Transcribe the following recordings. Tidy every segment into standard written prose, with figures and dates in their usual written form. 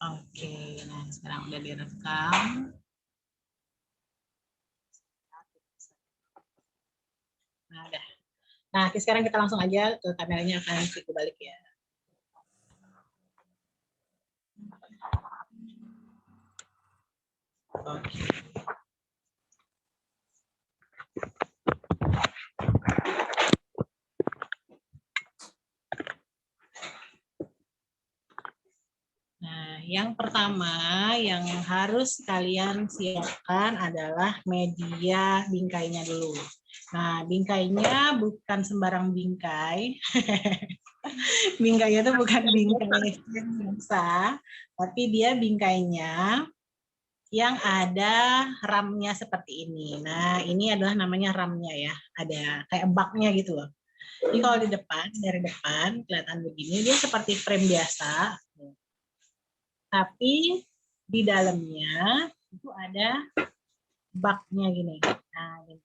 Oke, nah sekarang udah direkam. Nah, udah. Nah, sekarang kita langsung aja ke kameranya, akan balik ya. Oke. Nah, yang pertama yang harus kalian siapkan adalah media bingkainya dulu. Nah, bingkainya bukan sembarang bingkai. Bingkainya itu bukan bingkai biasa, tapi dia bingkainya yang ada ramnya seperti ini. Nah, ini adalah namanya ramnya ya. Ada kayak baknya gitu loh. Jadi kalau di depan, dari depan kelihatan begini, dia seperti frame biasa. Tapi di dalamnya itu ada baknya gini. Nah, gini.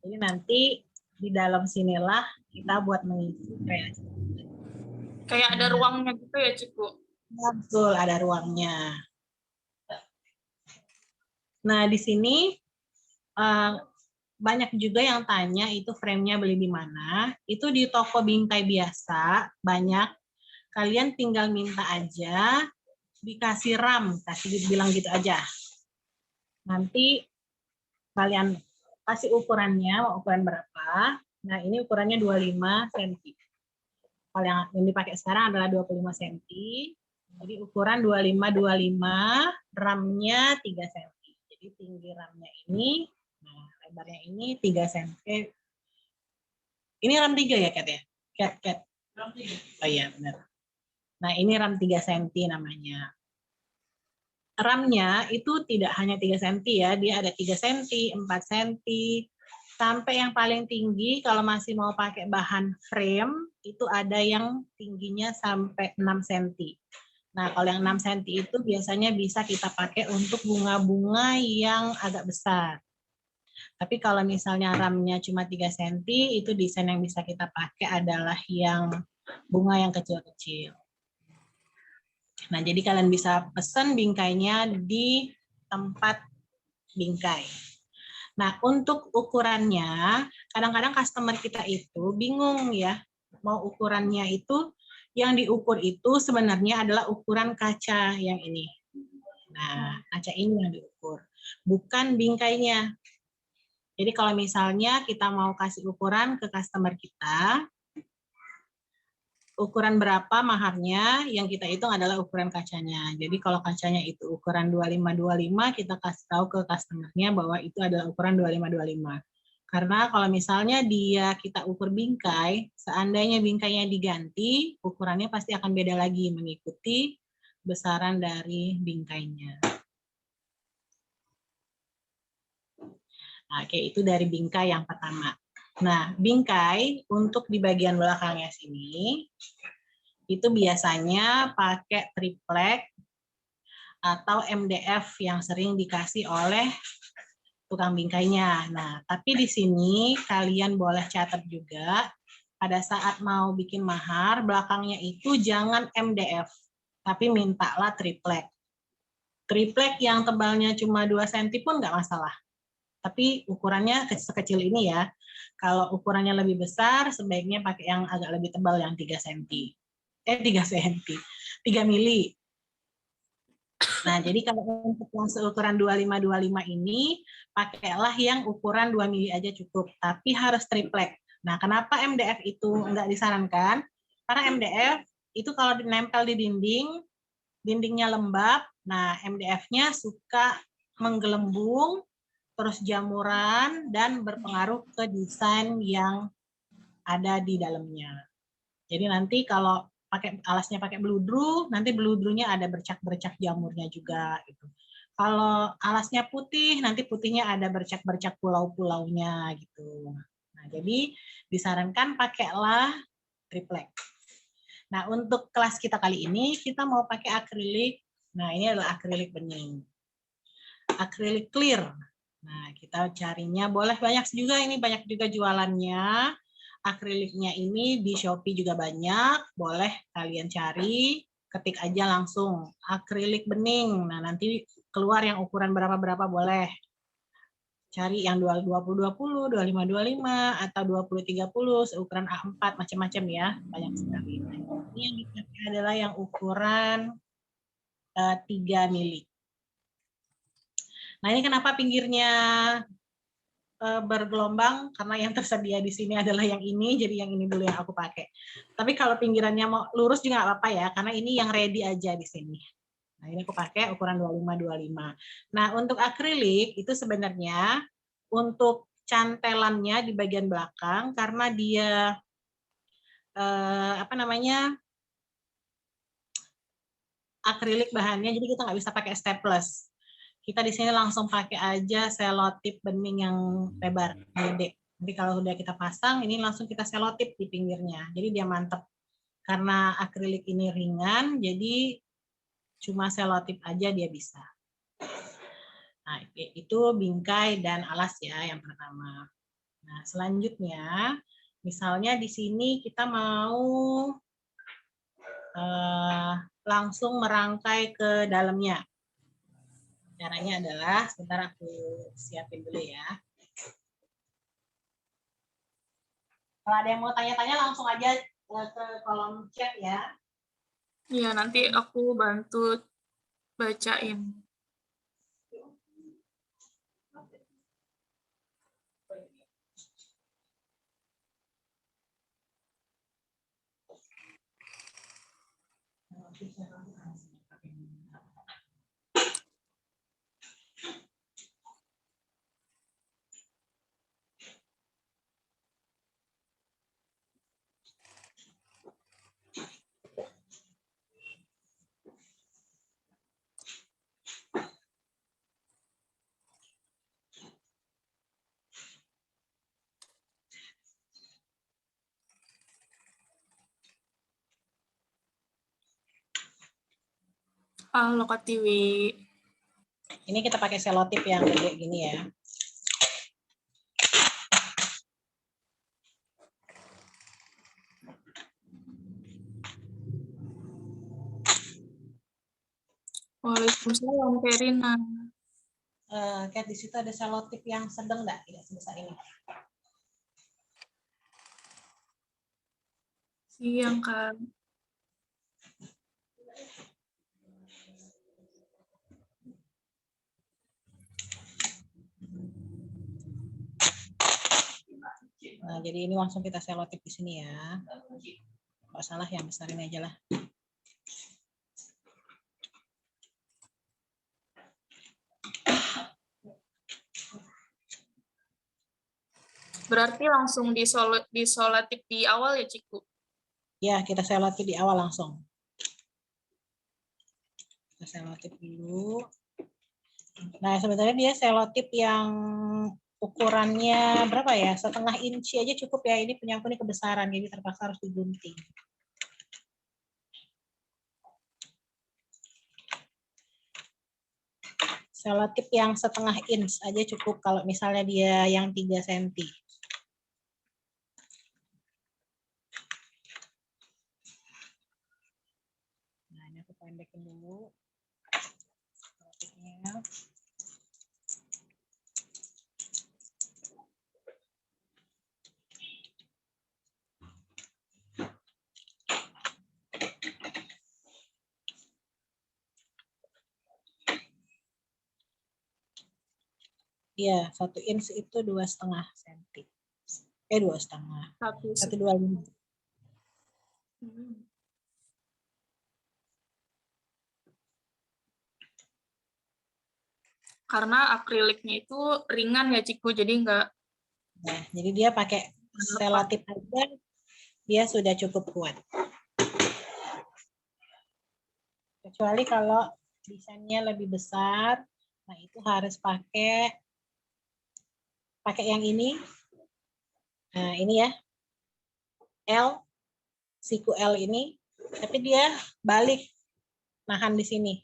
Jadi nanti di dalam sinilah kita buat mengisi kreasi. Kayak ada ruangnya gitu ya, Ciku? Betul, ada ruangnya. Nah, di sini banyak juga yang tanya itu frame-nya beli di mana. Itu di toko bingkai biasa, banyak. Kalian tinggal minta aja, dikasih RAM, kasih bilang gitu aja. Nanti kalian kasih ukurannya, mau ukuran berapa. Nah, ini ukurannya 25 cm. Kalau yang dipakai sekarang adalah 25 cm. Jadi ukuran 25 RAM-nya 3 cm. Jadi tinggi RAM-nya ini, nah lebarnya ini 3 cm. Ini RAM 3 ya, Kat ya? Kat. Oh iya, benar. Nah, ini RAM 3 cm namanya. RAM-nya itu tidak hanya 3 cm ya, dia ada 3 cm, 4 cm, sampai yang paling tinggi kalau masih mau pakai bahan frame, itu ada yang tingginya sampai 6 cm. Nah, kalau yang 6 cm itu biasanya bisa kita pakai untuk bunga-bunga yang agak besar. Tapi kalau misalnya RAM-nya cuma 3 cm, itu desain yang bisa kita pakai adalah yang bunga yang kecil-kecil. Nah, jadi kalian bisa pesan bingkainya di tempat bingkai. Nah, untuk ukurannya, kadang-kadang customer kita itu bingung ya, mau ukurannya itu, yang diukur itu sebenarnya adalah ukuran kaca yang ini. Nah, kaca ini yang diukur, bukan bingkainya. Jadi kalau misalnya kita mau kasih ukuran ke customer kita, ukuran berapa maharnya, yang kita hitung adalah ukuran kacanya. Jadi kalau kacanya itu ukuran 25-25, kita kasih tahu ke customer-nya bahwa itu adalah ukuran 25-25. Karena kalau misalnya dia kita ukur bingkai, seandainya bingkainya diganti, ukurannya pasti akan beda lagi mengikuti besaran dari bingkainya. Nah, kayak itu dari bingkai yang pertama. Nah, bingkai untuk di bagian belakangnya sini, itu biasanya pakai triplek atau MDF yang sering dikasih oleh tukang bingkainya. Nah, tapi di sini kalian boleh catat juga, pada saat mau bikin mahar, belakangnya itu jangan MDF, tapi mintalah triplek. Triplek yang tebalnya cuma 2 cm pun nggak masalah. Tapi ukurannya sekecil ini ya. Kalau ukurannya lebih besar, sebaiknya pakai yang agak lebih tebal, yang 3 cm. 3 cm. 3 mili. Nah, jadi kalau untuk yang seukuran 25-25 ini, pakailah yang ukuran 2 mili aja cukup. Tapi harus triplek. Nah, kenapa MDF itu enggak disarankan? Karena MDF itu kalau dinempel di dinding, dindingnya lembab, nah MDF-nya suka menggelembung, terus jamuran, dan berpengaruh ke desain yang ada di dalamnya. Jadi nanti kalau pakai alasnya pakai beludru, nanti beludrunya ada bercak-bercak jamurnya juga gitu. Kalau alasnya putih, nanti putihnya ada bercak-bercak pulau-pulaunya gitu. Nah, jadi disarankan pakailah triplek. Nah, untuk kelas kita kali ini kita mau pakai akrilik. Nah, ini adalah akrilik bening. Akrilik clear. Nah, kita carinya boleh banyak juga, ini banyak juga jualannya. Akriliknya ini di Shopee juga banyak, boleh kalian cari. ketik aja langsung akrilik bening. Nah, nanti keluar yang ukuran berapa-berapa boleh. Cari yang 20-20, 25-25, atau 20-30, seukuran A4, macam-macam ya, banyak sekali. Nah, ini yang dipakai adalah yang ukuran 3 mili. Nah, ini kenapa pinggirnya bergelombang, karena yang tersedia di sini adalah yang ini, jadi yang ini dulu yang aku pakai. Tapi kalau pinggirannya mau lurus juga nggak apa-apa ya, karena ini yang ready aja di sini. Nah, ini aku pakai ukuran 25-25. Nah, untuk akrilik itu sebenarnya untuk cantelannya di bagian belakang, karena dia apa namanya, akrilik bahannya, jadi kita nggak bisa pakai staples. Kita di sini langsung pakai aja selotip bening yang lebar, gede. Jadi kalau sudah kita pasang, ini langsung kita selotip di pinggirnya. Jadi dia mantep. Karena akrilik ini ringan, jadi cuma selotip aja dia bisa. Nah, itu bingkai dan alas ya yang pertama. Nah, selanjutnya, misalnya di sini kita mau langsung merangkai ke dalamnya. Caranya adalah, sebentar aku siapin dulu ya. Kalau ada yang mau tanya-tanya langsung aja ke kolom chat ya. Iya, nanti aku bantu bacain. Halo Kak Tiwi. Ini kita pakai selotip yang gede gini ya. Waalaikumsalam Kerina. Kayak di situ ada selotip yang sedang nggak? Tidak sebesar ini. Siang Kak. Nah, jadi ini langsung kita selotip di sini ya. Kalau salah yang besar ini aja lah. Berarti langsung disolatip di awal ya, Ciku? Ya, kita selotip di awal langsung. Kita selotip dulu. Nah, sebenarnya dia selotip yang ukurannya berapa ya? 1/2 inci aja cukup ya. Ini punya aku ini kebesaran, jadi terpaksa harus digunting. Selotip yang 1/2 inch aja cukup kalau misalnya dia yang 3 cm. Nah, ini aku pendekin dulu. Selotipnya. Iya, 1 inch itu 2,5 cm. 2,5. 1,25. Karena akriliknya itu ringan ya, Ciku, jadi nggak. Nah, jadi dia pakai selotip aja, dia sudah cukup kuat. Kecuali kalau desainnya lebih besar, nah itu harus pakai yang ini. Nah, ini ya. L, siku L ini, tapi dia balik nahan di sini.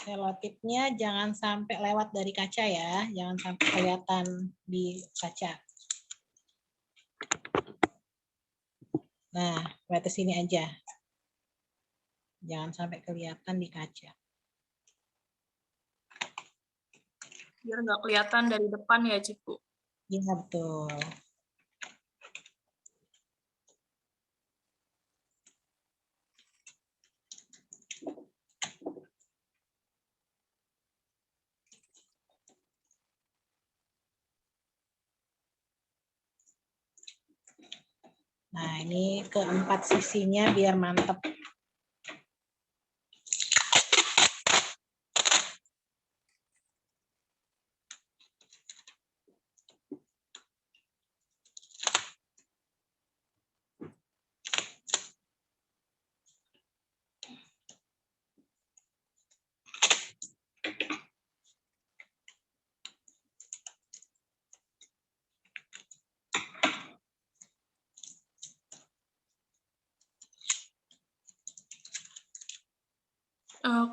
Selotipnya jangan sampai lewat dari kaca ya, jangan sampai kelihatan di kaca. Nah, berarti sini aja. Jangan sampai kelihatan di kaca. Biar nggak kelihatan dari depan ya, Ciku. Iya, betul. Nah, ini keempat sisinya biar mantep.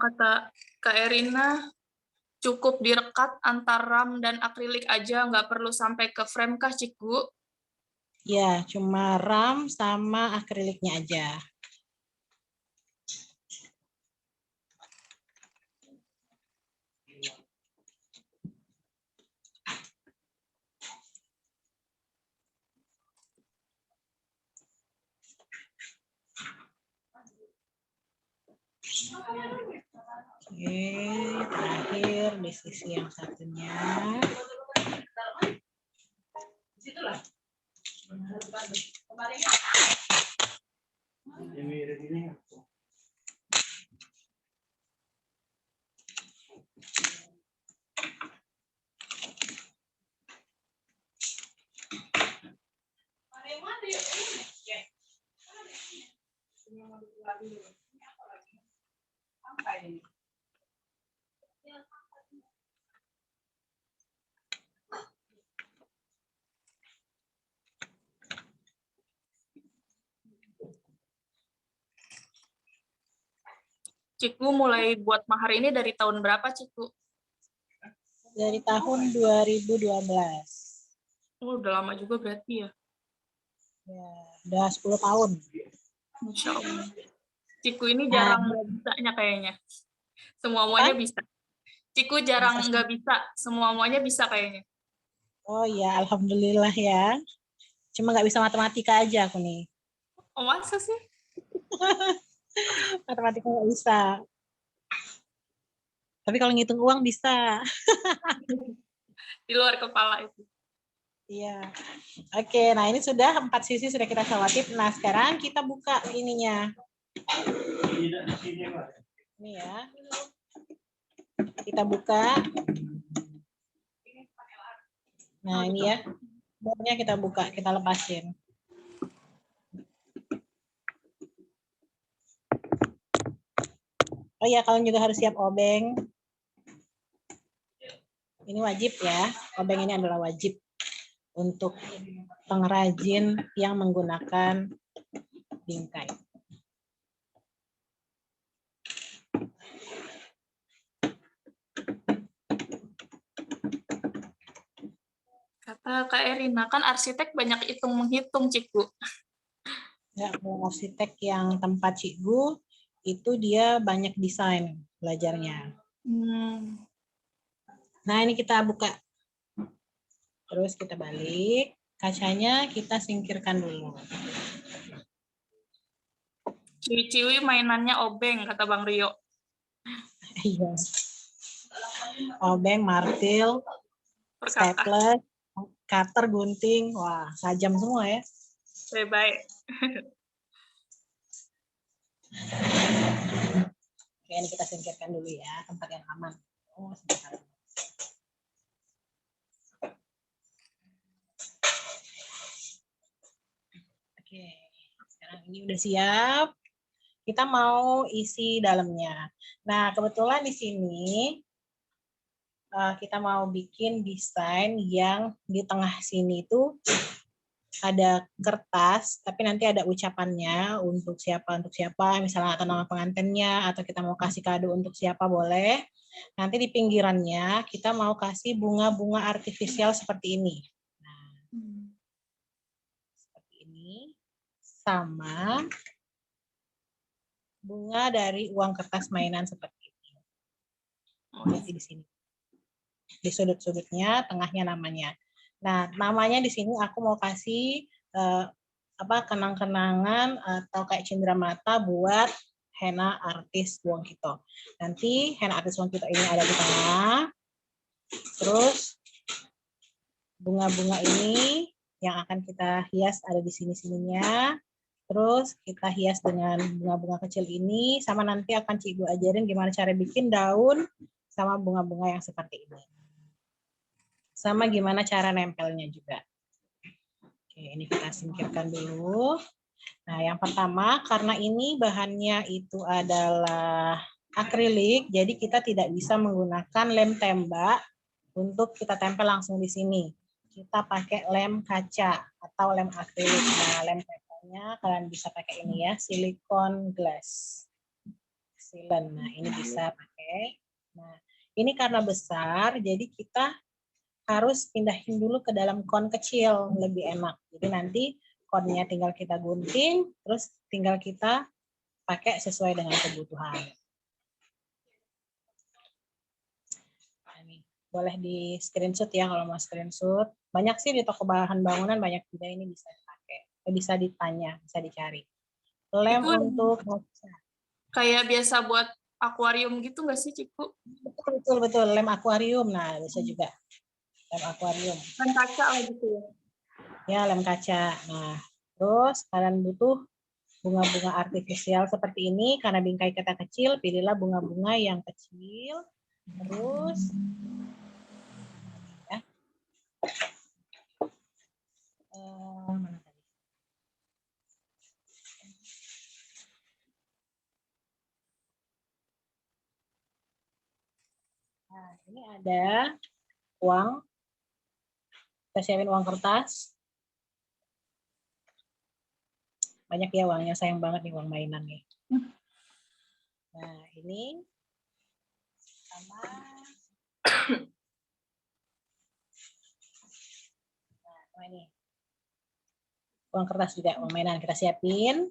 Kata Kak Erina, cukup direkat antar ram dan akrilik aja, nggak perlu sampai ke frame kah, Ciku? Ya, cuma ram sama akriliknya aja. Oke, terakhir di sisi yang satunya. Ciku mulai buat mahar ini dari tahun berapa, Ciku? Dari tahun 2012. Oh, udah lama juga berarti ya. Ya, udah 10 tahun. Masya Allah. Ciku ini Nah, jarang nggak bisanya kayaknya. Semuanya bisa. Ciku jarang nggak bisa, semuanya bisa kayaknya. oh ya, alhamdulillah ya. Cuma nggak bisa matematika aja aku nih. Oh, masa sih? Matematika nggak bisa. Tapi kalau ngitung uang bisa. Di luar kepala itu. Iya. Oke, nah ini sudah 4 sisi sudah kita selotip. Nah, sekarang kita buka ininya. Ini ya. Kita buka. Nah, ini ya. Bornya kita buka, kita lepasin. Oh iya, kalian juga harus siap obeng. Ini wajib ya. Obeng ini adalah wajib untuk pengrajin yang menggunakan bingkai. Kata Kak Erina, kan arsitek banyak hitung-menghitung, Ciku. Ya, kalau arsitek yang tempat Cikgu, itu dia banyak desain belajarnya. Nah, ini kita buka. Terus kita balik. Kacanya kita singkirkan dulu. Ciwi-ciwi mainannya obeng, kata Bang Rio. Iya. Obeng, martil, Perkata. stapler, cutter, gunting. Wah, sajam semua ya. Baik-baik. Oke, ini kita singkirkan dulu ya, tempat yang aman. Oh, sebentar. Oke, sekarang ini udah siap. Kita mau isi dalamnya. Nah, kebetulan di sini kita mau bikin desain yang di tengah sini itu ada kertas, tapi nanti ada ucapannya untuk siapa, misalnya atau nama pengantinnya, atau kita mau kasih kado untuk siapa boleh. Nanti di pinggirannya kita mau kasih bunga-bunga artifisial seperti ini. Nah, seperti ini. Sama bunga dari uang kertas mainan seperti ini. Nanti di sini. Di sudut-sudutnya, tengahnya namanya. Nah, namanya di sini aku mau kasih kenang-kenangan atau kayak cenderamata buat henna artis Wong Kito. Nanti henna artis Wong Kito ini ada di tengah. Terus bunga-bunga ini yang akan kita hias ada di sini-sininya. Terus kita hias dengan bunga-bunga kecil ini, sama nanti akan Cikgu ajarin gimana cara bikin daun sama bunga-bunga yang seperti ini. Sama gimana cara nempelnya juga. Oke, ini kita singkirkan dulu. Nah, yang pertama, karena ini bahannya itu adalah akrilik, jadi kita tidak bisa menggunakan lem tembak untuk kita tempel langsung di sini. Kita pakai lem kaca atau lem akrilik. Nah, lem tempelnya kalian bisa pakai ini ya, silikon glass. Silen. Nah, ini bisa pakai. Nah, ini karena besar, jadi kita harus pindahin dulu ke dalam kon kecil, lebih enak. Jadi nanti konnya tinggal kita gunting, terus tinggal kita pakai sesuai dengan kebutuhan. Boleh di screenshot ya kalau mau screenshot. Banyak sih di toko bahan bangunan, banyak juga ini bisa dipakai. Bisa ditanya, bisa dicari. Lem Itu untuk kayak biasa buat akuarium gitu nggak sih, Ciku? Betul. Lem akuarium. Nah, bisa juga. Lem akuarium. Lem kaca lah gitu ya? Ya, lem kaca. Nah, terus kalian butuh bunga-bunga artifisial seperti ini. Karena bingkai kita kecil, pilihlah bunga-bunga yang kecil. Terus mana tadi? Nah, ini ada uang. Kita siapin uang kertas. Banyak ya uangnya, sayang banget nih uang mainan nih. Nah, ini sama nah, ini. Uang kertas juga, uang mainan kita siapin.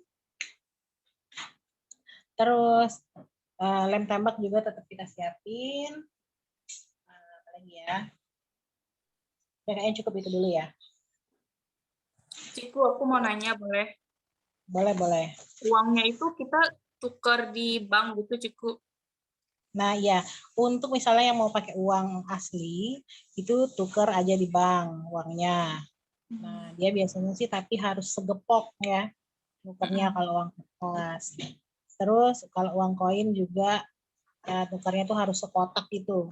Terus lem tembak juga tetap kita siapin. Apa lagi ya? Kayaknya cukup itu dulu ya. Ciku, aku mau nanya boleh? Boleh. Uangnya itu kita tukar di bank gitu, Ciku? Nah ya, untuk misalnya yang mau pakai uang asli, itu tuker aja di bank uangnya. Nah, dia biasanya sih tapi harus segepok ya, tukernya kalau uang kertas. Terus kalau uang koin juga tukernya tuh harus sekotak itu.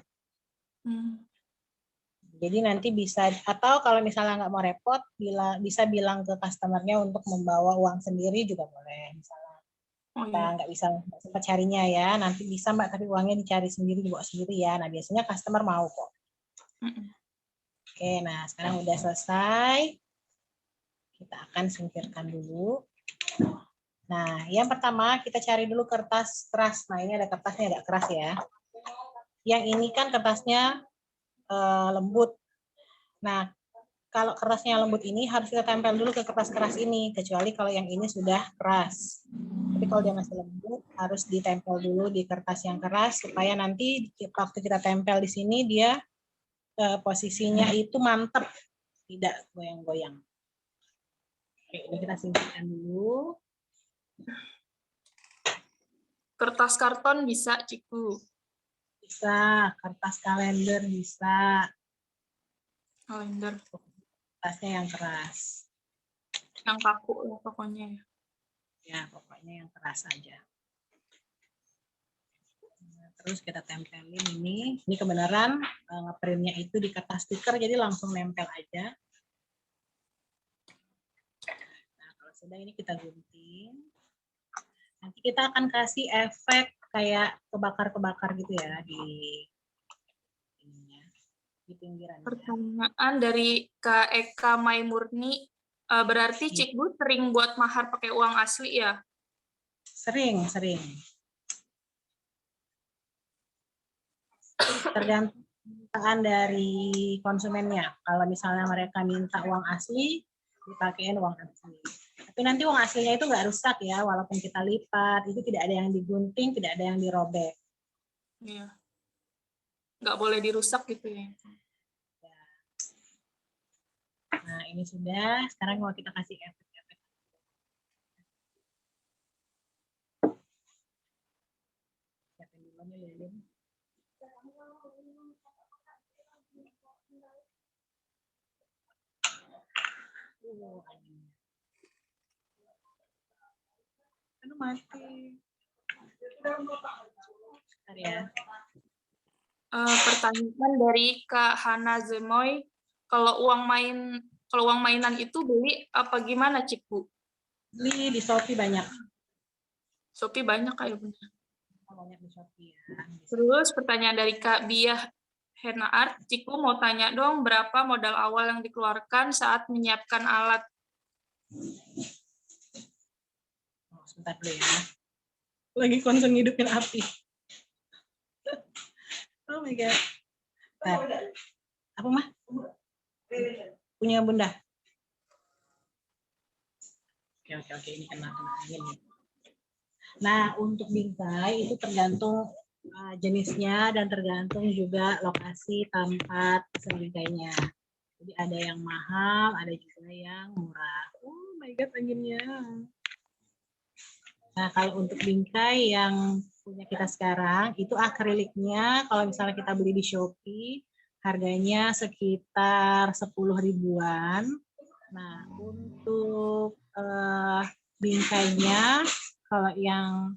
Jadi nanti bisa, atau kalau misalnya nggak mau repot, bisa bilang ke customernya untuk membawa uang sendiri juga boleh. Misalnya kita nggak sempat carinya ya, nanti bisa Mbak, tapi uangnya dicari sendiri, dibawa sendiri ya. Nah, biasanya customer mau kok. Oke, nah sekarang udah selesai. Kita akan singkirkan dulu. Nah, yang pertama kita cari dulu kertas keras. Nah, ini ada kertasnya agak keras ya. Yang ini kan kertasnya lembut. Nah, kalau kertasnya lembut ini harus kita tempel dulu ke kertas keras ini, kecuali kalau yang ini sudah keras. Tapi kalau dia masih lembut, harus ditempel dulu di kertas yang keras, supaya nanti waktu kita tempel di sini, dia posisinya itu mantap, tidak goyang-goyang. Oke, ini kita singkirkan dulu. Kertas karton bisa, Ciku? Bisa, kertas kalender bisa. Kalender. Kertasnya yang keras. Yang kaku lah pokoknya. Ya, pokoknya yang keras aja. Terus kita tempelin ini. Ini kebenaran ngeprintnya itu di kertas stiker, jadi langsung nempel aja. Nah, kalau sudah ini kita gunting. Nanti kita akan kasih efek kayak kebakar-kebakar gitu ya di pinggiran. Pertanyaan dari Kak Eka Maimurni, berarti Cikgu sering buat mahar pakai uang asli ya? Sering. tergantung permintaan dari konsumennya. Kalau misalnya mereka minta uang asli, dipakein uang asli. Tapi nanti uang aslinya itu nggak rusak ya, walaupun kita lipat, itu tidak ada yang digunting, tidak ada yang dirobek. Iya. Nggak boleh dirusak gitu ya. Nah, ini sudah. Sekarang mau kita kasih efek-efek. Siapa yang duluan ya, Lilin? Aduh, mati. Bentar ya. Pertanyaan dari Kak Hana Zemoy, kalau uang mainan itu beli apa gimana, Cikgu? Beli di Shopee banyak. Shopee banyak kayak benar. Banyak di Shopee ya. Terus pertanyaan dari Kak Biah Hena Art, Cikgu mau tanya dong berapa modal awal yang dikeluarkan saat menyiapkan alat? Oh, sebentar dulu ya. Lagi concern ngidupin api. Oh my God. Bentar. Apa, Mah? Punya Bunda? Oke. Ini kena angin. Nah, untuk bingkai itu tergantung jenisnya dan tergantung juga lokasi tempat bingkainya. Jadi ada yang mahal, ada juga yang murah. Oh my God, anginnya. Nah, kalau untuk bingkai yang punya kita sekarang, itu akriliknya, kalau misalnya kita beli di Shopee, harganya sekitar 10 ribuan. Nah, untuk bingkainya, kalau yang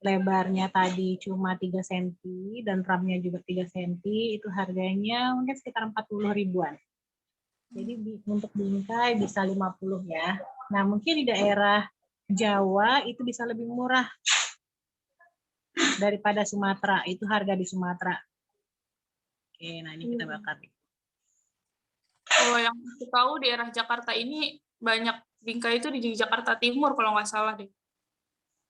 lebarnya tadi cuma 3 cm dan ramnya juga 3 cm, itu harganya mungkin sekitar 40 ribuan. Jadi untuk bingkai bisa 50 ya. Nah, mungkin di daerah Jawa itu bisa lebih murah daripada Sumatera. Itu harga di Sumatera. Oke, nah ini kita bakar. Kalau yang aku tahu daerah Jakarta ini banyak bingkai itu di Jakarta Timur kalau nggak salah deh.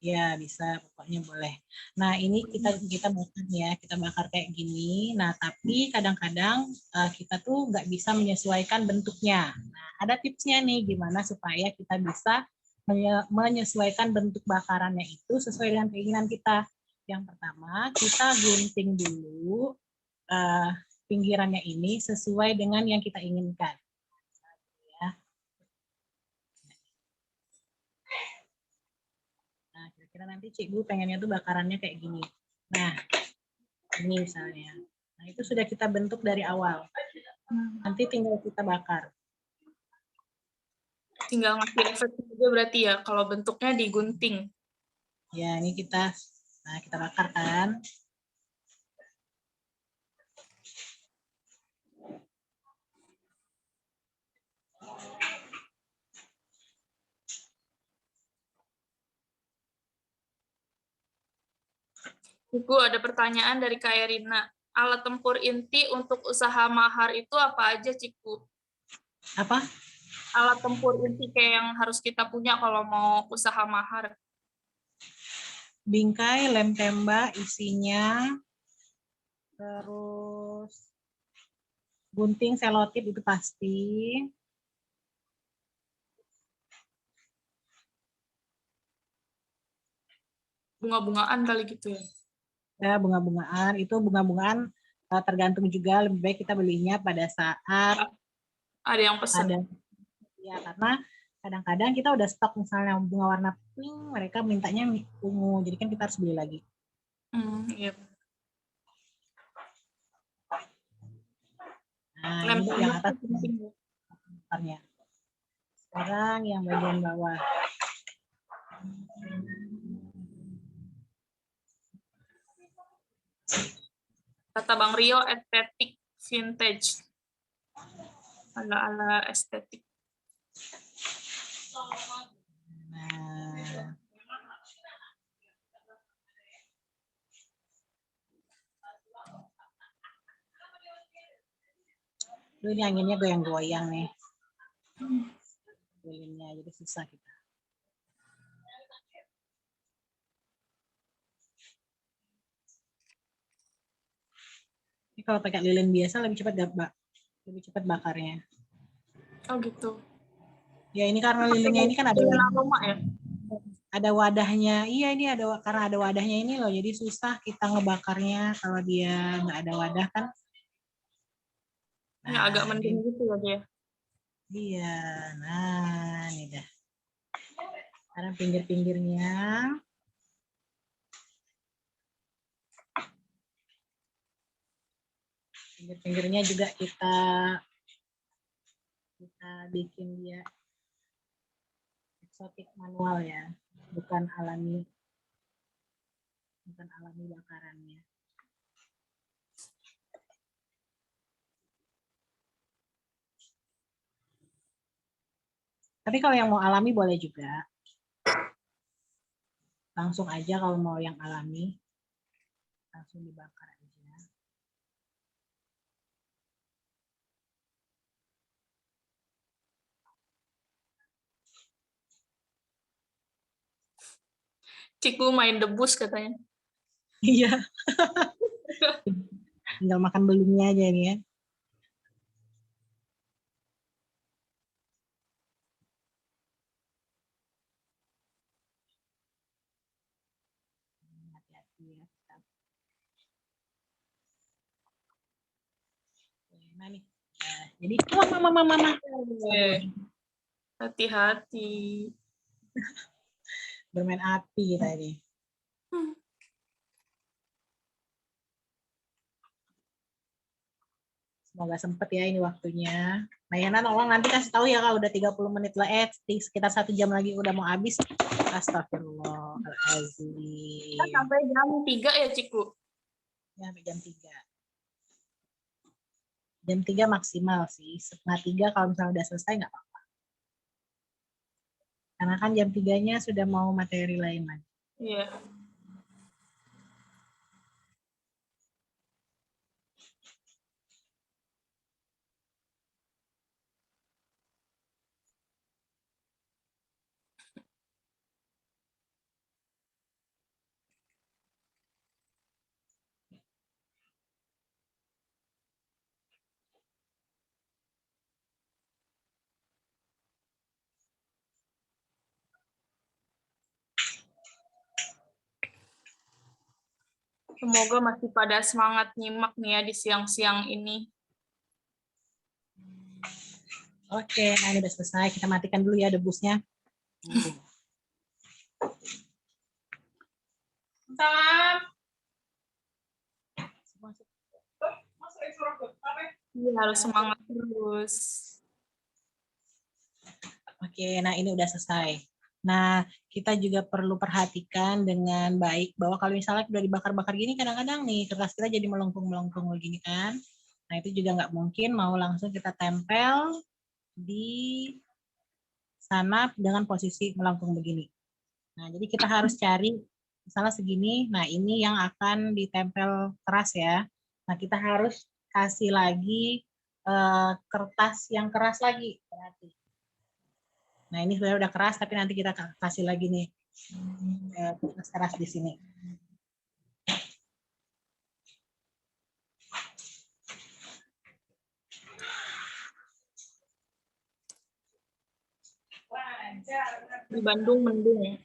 Ya, bisa, pokoknya boleh. Nah, ini kita bakar ya, kita bakar kayak gini. Nah, tapi kadang-kadang kita tuh nggak bisa menyesuaikan bentuknya. Nah, ada tipsnya nih, gimana supaya kita bisa menyesuaikan bentuk bakarannya itu sesuai dengan keinginan kita. Yang pertama, kita gunting dulu pinggirannya ini sesuai dengan yang kita inginkan. Nah, kira-kira nanti Cikgu pengennya tuh bakarannya kayak gini. Nah, ini misalnya. Nah, itu sudah kita bentuk dari awal. Nanti tinggal kita bakar. Tinggal ngasih efek juga berarti ya, kalau bentuknya digunting. Ya, ini kita bakar kan. Ibu, ada pertanyaan dari Kak Erina. Alat tempur inti untuk usaha mahar itu apa aja, Cikgu? Apa? Alat tempur inti kayak yang harus kita punya kalau mau usaha mahar. Bingkai, lem tembak isinya, terus gunting selotip itu pasti. Bunga-bungaan kali gitu ya. Ya, bunga-bungaan. Itu bunga-bungaan tergantung juga, lebih baik kita belinya pada saat Ada yang pesen. ada. Ya, karena kadang-kadang kita udah stok misalnya bunga warna pink, mereka mintanya ungu, jadi kan kita harus beli lagi. Iya. Nah, Lem ini yang atas penting. Sekarang yang bagian bawah. Kata Bang Rio, estetik vintage. Ala-ala estetik. Nah, ini anginnya goyang-goyang nih. Lilinnya jadi susah kita. Ini kalau pakai lilin biasa lebih cepat bakarnya. Oh gitu. Ya ini karena lilinnya ini kan ada lilin aroma ya? Ada wadahnya. Iya ini karena ada wadahnya ini loh. Jadi susah kita ngebakarnya kalau dia nggak ada wadah kan. Ya agak mending gitu ya dia. Iya. Nah ini dah. Sekarang pinggir-pinggirnya. Pinggir-pinggirnya juga kita bikin dia eksotik manual ya, bukan alami bakarannya. Tapi kalau yang mau alami boleh juga. Langsung aja kalau mau yang alami, langsung dibakar aja. Cikgu main debus katanya. Iya. Tinggal makan belumnya aja nih ya. Hati-hati ya. Nah nih. Nah, jadi mama. Hati-hati. Bermain api tadi. Semoga sempet ya ini waktunya. Nah Yana tolong nanti kasih tahu ya kalau udah 30 menit lah, sekitar 1 jam lagi udah mau habis. Astagfirullahaladzim. Sampai jam 3 ya, Cikgu? Ya, sampai jam 3. Jam 3 maksimal sih. Setengah 3 kalau misalnya udah selesai nggak apa-apa. Karena kan jam 3-nya sudah mau materi lain lagi. Iya. Semoga masih pada semangat nyimak nih ya di siang-siang ini. Oke, nah ini udah selesai. Kita matikan dulu ya debusnya. Salam. Iya, harus semangat terus. Oke, nah ini udah selesai. Nah, kita juga perlu perhatikan dengan baik bahwa kalau misalnya udah dibakar-bakar gini, kadang-kadang nih kertas kita jadi melengkung-melengkung begini kan. Nah, itu juga nggak mungkin mau langsung kita tempel di sana dengan posisi melengkung begini. Nah, jadi kita harus cari misalnya segini, nah ini yang akan ditempel keras ya. Nah, kita harus kasih lagi kertas yang keras lagi. Berarti. Nah, ini sebenarnya udah keras, tapi nanti kita kasih lagi nih keras di sini. Di Bandung mendung.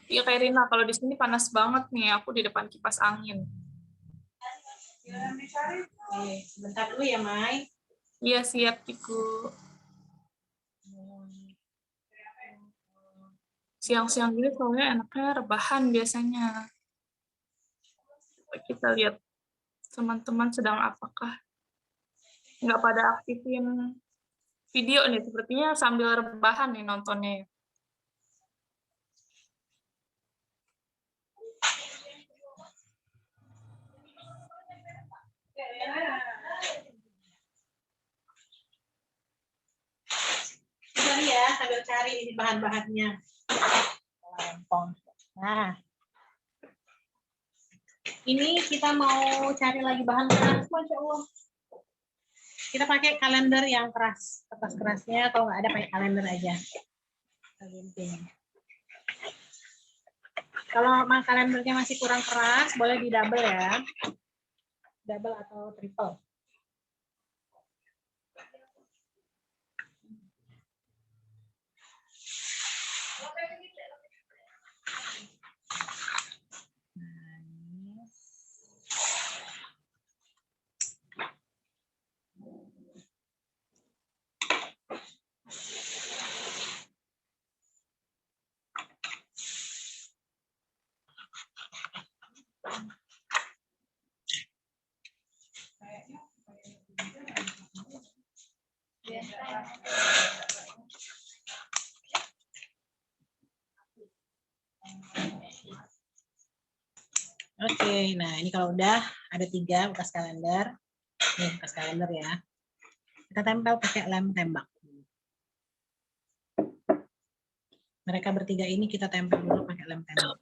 Iya, Kak Irina, kalau di sini panas banget nih. Aku di depan kipas angin. Sebentar dulu ya, Mai. Iya, siap, Ciku. Siang-siang gini soalnya enaknya rebahan biasanya. Kita lihat teman-teman sedang apakah. Nggak pada aktifin video nih, sepertinya sambil rebahan nih nontonnya. Cari ya, sambil cari ini bahan-bahannya. Nah, ini kita mau cari lagi bahan keras, Masya Allah. Kita pakai kalender yang keras, kertas kerasnya. Kalau nggak ada, pakai kalender aja. Kalau kalendernya masih kurang keras, boleh di double ya. double atau triple. Oke, nah ini kalau udah ada 3 bekas kalender. Nih, bekas kalender ya. Kita tempel pakai lem tembak. Mereka bertiga ini kita tempel dulu pakai lem tembak.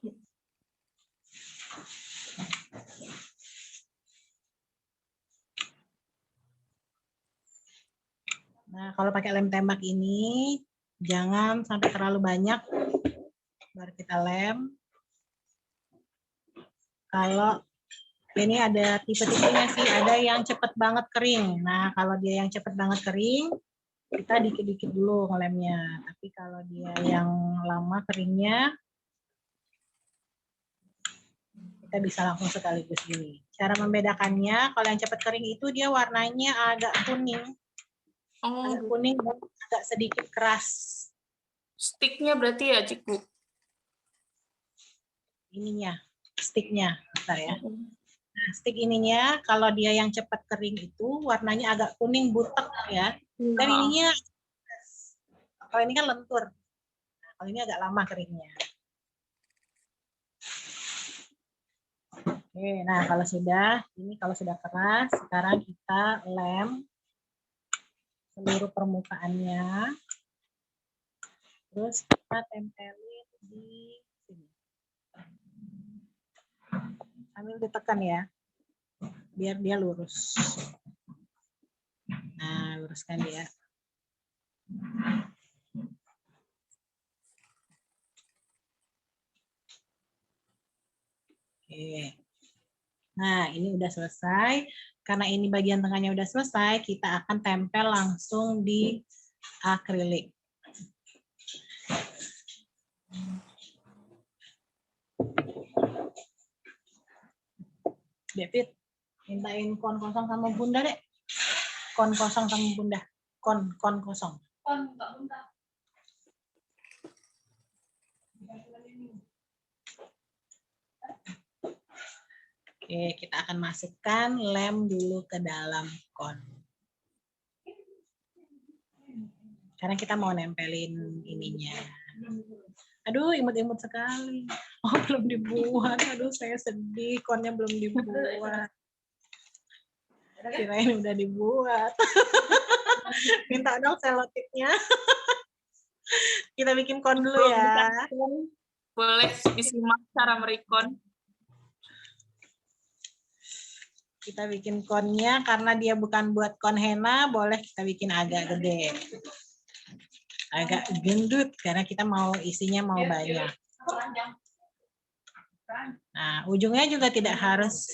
Nah, kalau pakai lem tembak ini, jangan sampai terlalu banyak. Baru kita lem. Kalau ini ada tipe-tipenya sih, ada yang cepet banget kering. Nah, kalau dia yang cepet banget kering, kita dikit-dikit dulu ngelemnya. Tapi kalau dia yang lama keringnya, kita bisa langsung sekaligus gini. Cara membedakannya, kalau yang cepet kering itu dia warnanya agak kuning. Oh, Agak kuning dan agak sedikit keras. sticknya berarti ya, Ciku? Ininya, sticknya. Bentar ya. Nah, stick ininya, kalau dia yang cepat kering itu warnanya agak kuning butek ya. Dan ininya, kalau ini kan lentur. Nah, kalau ini agak lama keringnya. Oke, nah kalau sudah keras, sekarang kita lem seluruh permukaannya. Terus kita tempelin di sini. Sambil ditekan ya, biar dia lurus. Nah, luruskan dia. Oke. Nah, ini udah selesai. Karena ini bagian tengahnya udah selesai, kita akan tempel langsung di akrilik. David, mintain kon kosong sama Bunda deh. Kon kosong sama Bunda. Kon kosong. Oke, kita akan masukkan lem dulu ke dalam kon. Karena kita mau nempelin ininya. Aduh, imut-imut sekali. Oh, belum dibuat. Aduh, saya sedih. Konnya belum dibuat. Kirain udah dibuat. Minta dong selotipnya. Kita bikin kon dulu ya. Boleh disimak cara merikon. Kita bikin konnya, karena dia bukan buat kon henna, boleh kita bikin agak gede. Agak gendut, karena kita mau isinya mau banyak. Nah, ujungnya juga tidak harus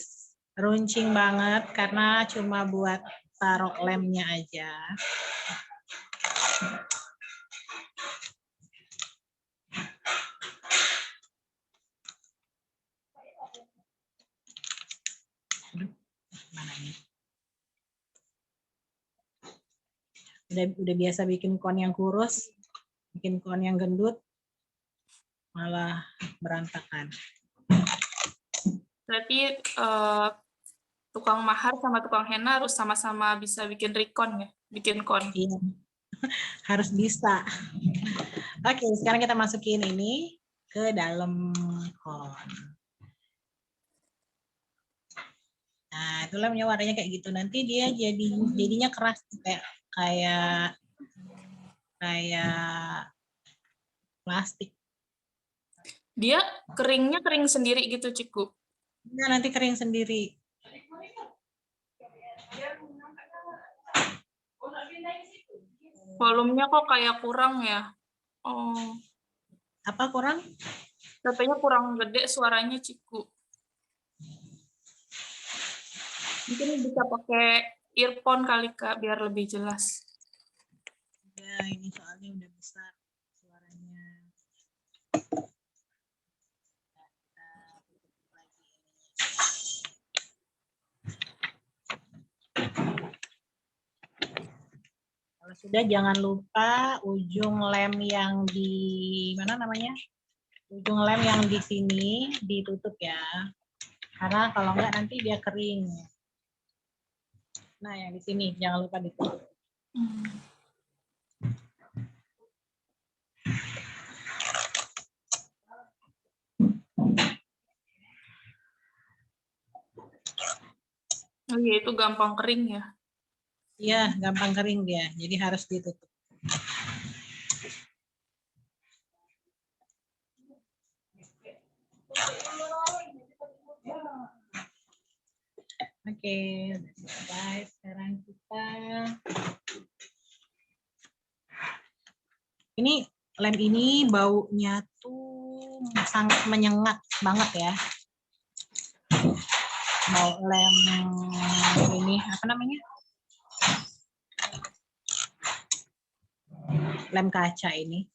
runcing banget, karena cuma buat taruh lemnya aja. Mana ini? Udah biasa bikin kon yang kurus, bikin kon yang gendut, malah berantakan. Berarti tukang mahar sama tukang henna harus sama-sama bisa bikin recon ya, bikin kon. Iya, harus bisa. Oke, sekarang kita masukin ini ke dalam kon. Nah, itu lemnya warnanya kayak gitu. Nanti dia jadinya keras kayak plastik. Dia keringnya kering sendiri gitu, Ciku? Nah, nanti kering sendiri. Volumenya kok kayak kurang ya? Oh. Apa kurang? Katanya kurang gede suaranya, Ciku. Mungkin bisa pakai earphone kali Kak, biar lebih jelas. Ya, ini soalnya udah besar suaranya. Kalau sudah, jangan lupa ujung lem yang di mana namanya? Ujung lem yang di sini ditutup ya. Karena kalau enggak nanti dia kering. Nah, yang di sini jangan lupa ditutup. Oh iya, itu gampang kering ya. Iya, gampang kering dia. Jadi harus ditutup. Oke, udah selesai. Sekarang kita ini lem ini baunya tuh sangat menyengat banget ya. Bau lem ini apa namanya? Lem kaca ini.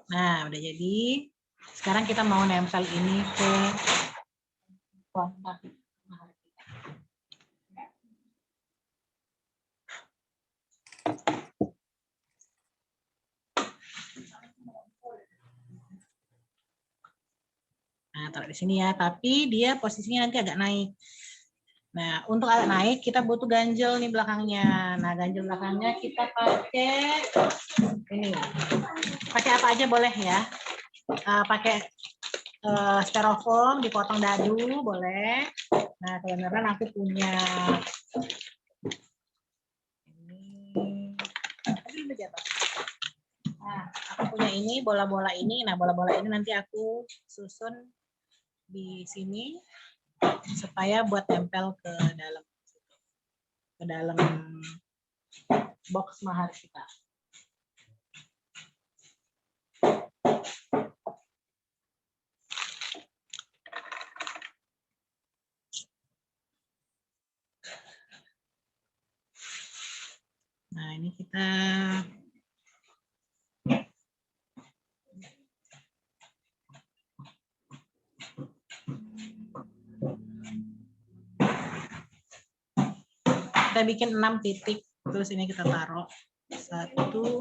Nah, udah jadi. Sekarang kita mau nempel ini ke kontak. Nah, taruh di sini ya, tapi dia posisinya nanti agak naik. Nah, untuk agak naik kita butuh ganjel nih belakangnya. Nah, ganjel belakangnya kita pakai ini. Pakai apa aja boleh ya. Pakai styrofoam dipotong dadu boleh. Nah, kebenaran aku punya ini jatuh. Nah, aku punya ini bola-bola ini. Nah, bola-bola ini nanti aku susun di sini supaya buat tempel ke dalam box Maharshika. Nah, ini kita bikin 6 titik, terus ini kita taruh 1, 2,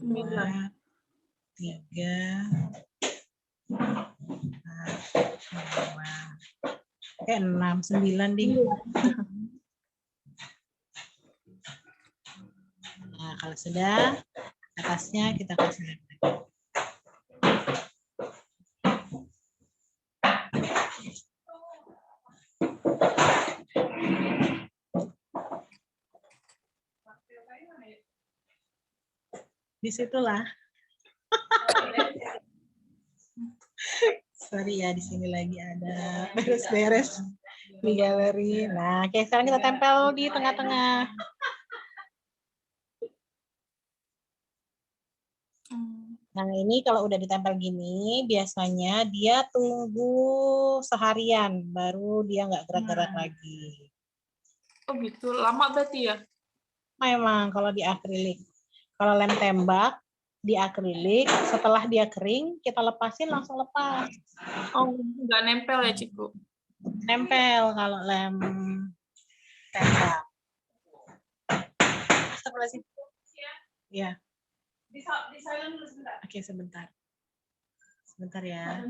3, 4, 5, 6, 9 ding. Nah, kalau sudah, atasnya kita kasih lem. Disitulah. Sorry ya, di sini lagi ada beres-beres di galeri. Nah, oke, sekarang kita tempel di tengah-tengah. Nah, ini kalau udah ditempel gini, biasanya dia tunggu seharian, baru dia nggak gerak-gerak lagi. Oh gitu, lama berarti ya? Memang kalau di akrilik. Kalau lem tembak, di akrilik, setelah dia kering, kita lepasin langsung lepas. Oh, nggak nempel ya, Cikgu? Nempel kalau lem tembak. Astagfirullahaladzim. Ya. Di silent dulu sebentar. Oke, sebentar. Sebentar ya.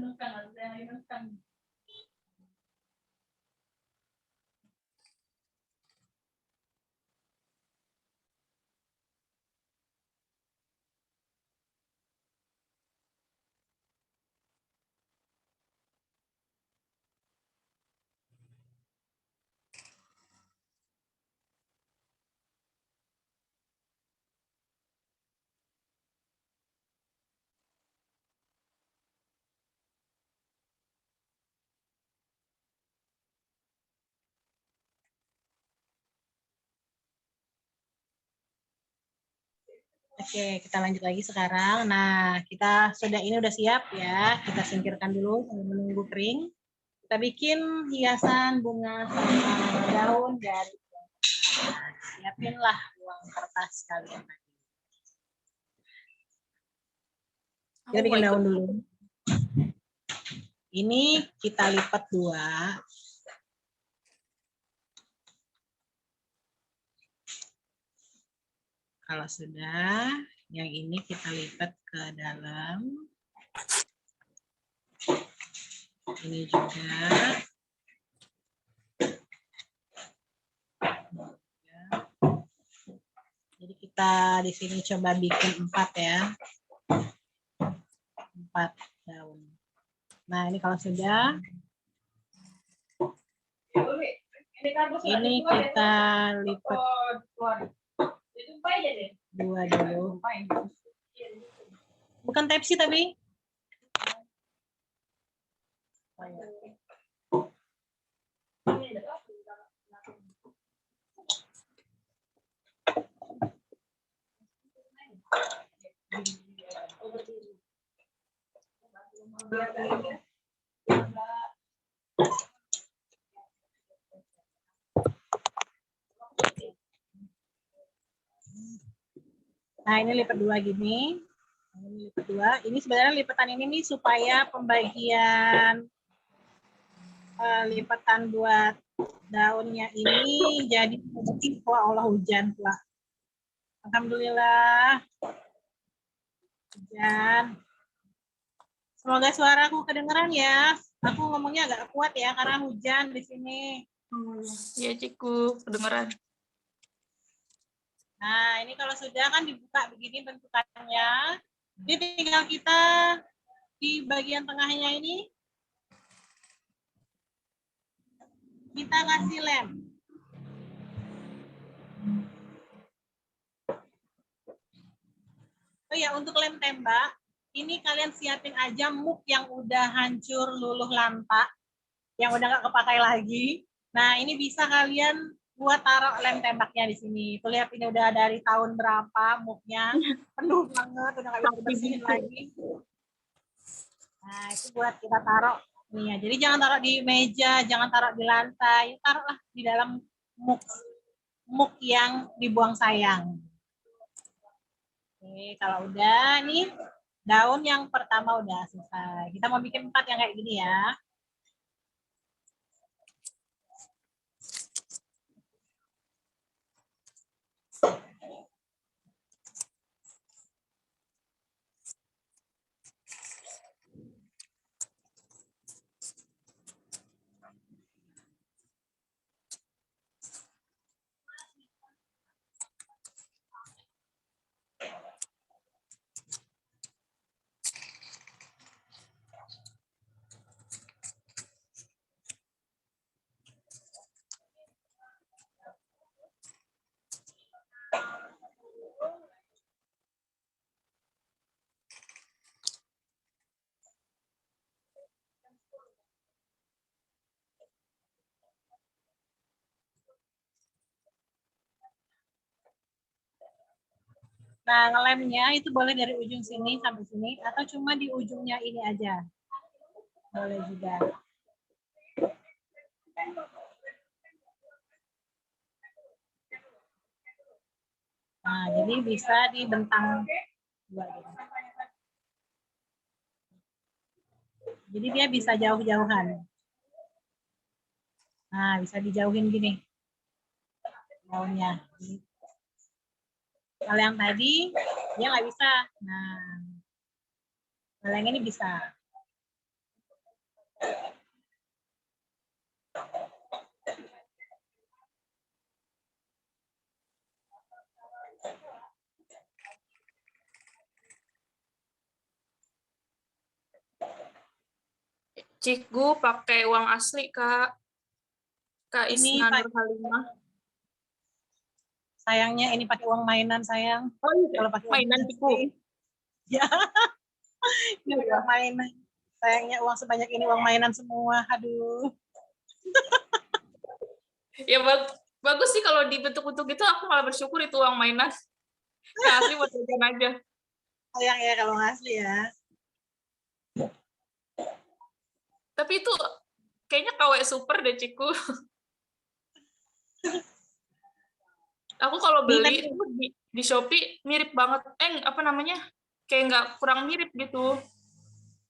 Oke, kita lanjut lagi sekarang. Nah, kita ini udah siap ya. Kita singkirkan dulu sambil menunggu kering. Kita bikin hiasan bunga sama daun dari siapinlah uang kertas kalian. Kita bikin daun dulu. Ini kita lipat 2. Kalau sudah, yang ini kita lipat ke dalam. Ini juga. Jadi kita di sini coba bikin 4 ya. 4 daun. Nah, ini kalau sudah, ini kita lipat 2 dulu. Bukan Type-C tapi. Nah, ini lipat 2 gini. Ini lipat 2. Ini sebenarnya lipatan ini nih supaya pembagian lipatan buat daunnya ini jadi positif. Wah, Allah hujan pula. Alhamdulillah. Hujan. Semoga suaraku kedengeran ya. Aku ngomongnya agak kuat ya karena hujan di sini. Iya, Cikgu, kedengeran. Nah, ini kalau sudah kan dibuka begini bentukannya. Ini tinggal kita di bagian tengahnya ini kita kasih lem. Oh ya, untuk lem tembak, ini kalian siapin aja muk yang udah hancur luluh lantak, yang udah nggak kepakai lagi. Nah, ini bisa kalian buat taruh lem tembaknya di sini. Tuh lihat ini udah dari tahun berapa muknya, penuh banget, udah nggak bisa dibersihin lagi. Nah, itu buat kita taruh nih ya. Jadi jangan taruh di meja, jangan taruh di lantai, taruhlah di dalam muk yang dibuang sayang. Oke, kalau udah nih daun yang pertama udah selesai. Kita mau bikin 4 yang kayak gini ya. Nah, ngelemnya itu boleh dari ujung sini sampai sini atau cuma di ujungnya ini aja. Boleh juga. Nah, jadi bisa dibentang dua gitu. Jadi dia bisa jauh-jauhan. Nah, bisa dijauhin gini. Daunnya. Kalau yang tadi, dia nggak bisa. Nah, kalau yang ini bisa. Cikgu pakai uang asli, Kak. Kak Ini Isna Nurhalimah. Sayangnya ini pakai uang mainan, sayang. Oh, iya. Kalau pakai mainan, Cikgu. Ya. Ini uang mainan. Sayangnya uang sebanyak ini uang mainan semua. Aduh. Ya bagus sih kalau dibentuk-bentuk gitu, aku malah bersyukur itu uang mainan. Yang asli buat jajan aja. Sayang ya kalau nggak asli ya. Tapi itu kayaknya KW super deh, Ciku. Aku kalau Ini beli tapi itu di Shopee mirip banget. Apa namanya? Kayak nggak kurang mirip gitu.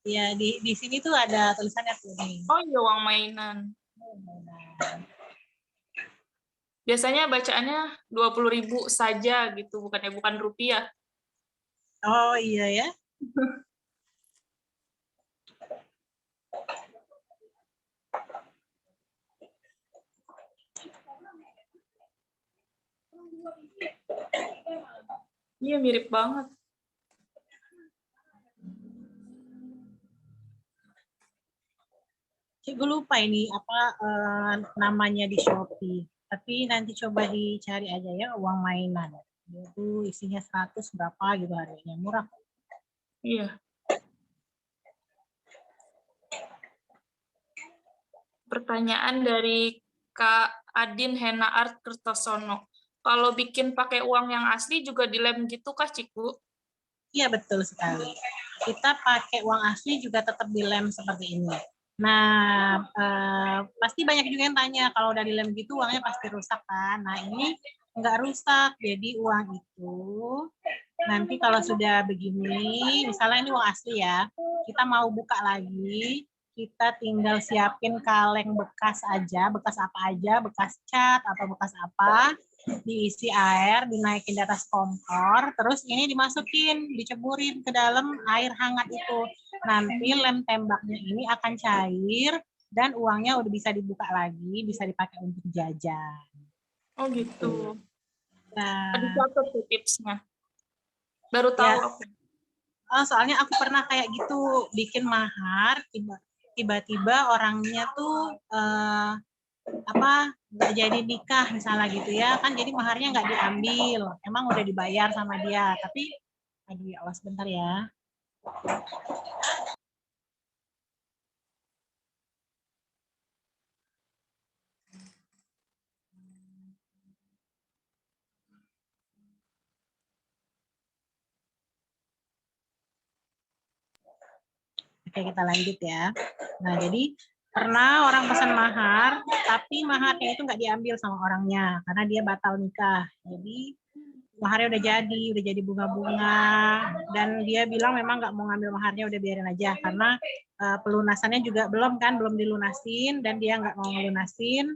ya di sini tuh ada tulisannya tuh nih. Oh iya, uang mainan. Biasanya bacaannya 20.000 saja gitu, bukan rupiah. Oh iya ya. Iya, mirip banget. Gue lupa ini apa namanya di Shopee. Tapi nanti coba dicari aja ya, uang mainan. Itu isinya 100 berapa gitu harganya, murah. Iya. Pertanyaan dari Kak Adin Hena Art Kertosono. Kalau bikin pakai uang yang asli juga dilem gitu kah, Ciku? Iya betul sekali. Kita pakai uang asli juga tetap dilem seperti ini. Nah, pasti banyak juga yang tanya kalau udah dilem gitu uangnya pasti rusak kan. Nah ini nggak rusak. Jadi uang itu nanti kalau sudah begini, misalnya ini uang asli ya, kita mau buka lagi, kita tinggal siapin kaleng bekas aja, bekas apa aja, bekas cat atau bekas apa, diisi air, dinaikin di atas kompor, terus ini dimasukin, diceburin ke dalam air hangat itu. Nanti lem tembaknya ini akan cair dan uangnya udah bisa dibuka lagi, bisa dipakai untuk jajan. Oh gitu. Nah, Ada satu tuh tipsnya. Baru tahu ya, aku. soalnya aku pernah kayak gitu bikin mahar, tiba-tiba orangnya tuh nggak jadi nikah misalnya gitu ya kan, jadi maharnya nggak diambil, emang udah dibayar sama dia, tapi aduh ya Allah sebentar ya. Oke, kita lanjut ya. Nah, jadi pernah orang pesan mahar, tapi maharnya itu nggak diambil sama orangnya karena dia batal nikah. Jadi maharnya udah jadi bunga-bunga, dan dia bilang memang nggak mau ngambil maharnya, udah biarin aja karena pelunasannya juga belum dilunasin, dan dia nggak mau ngelunasin,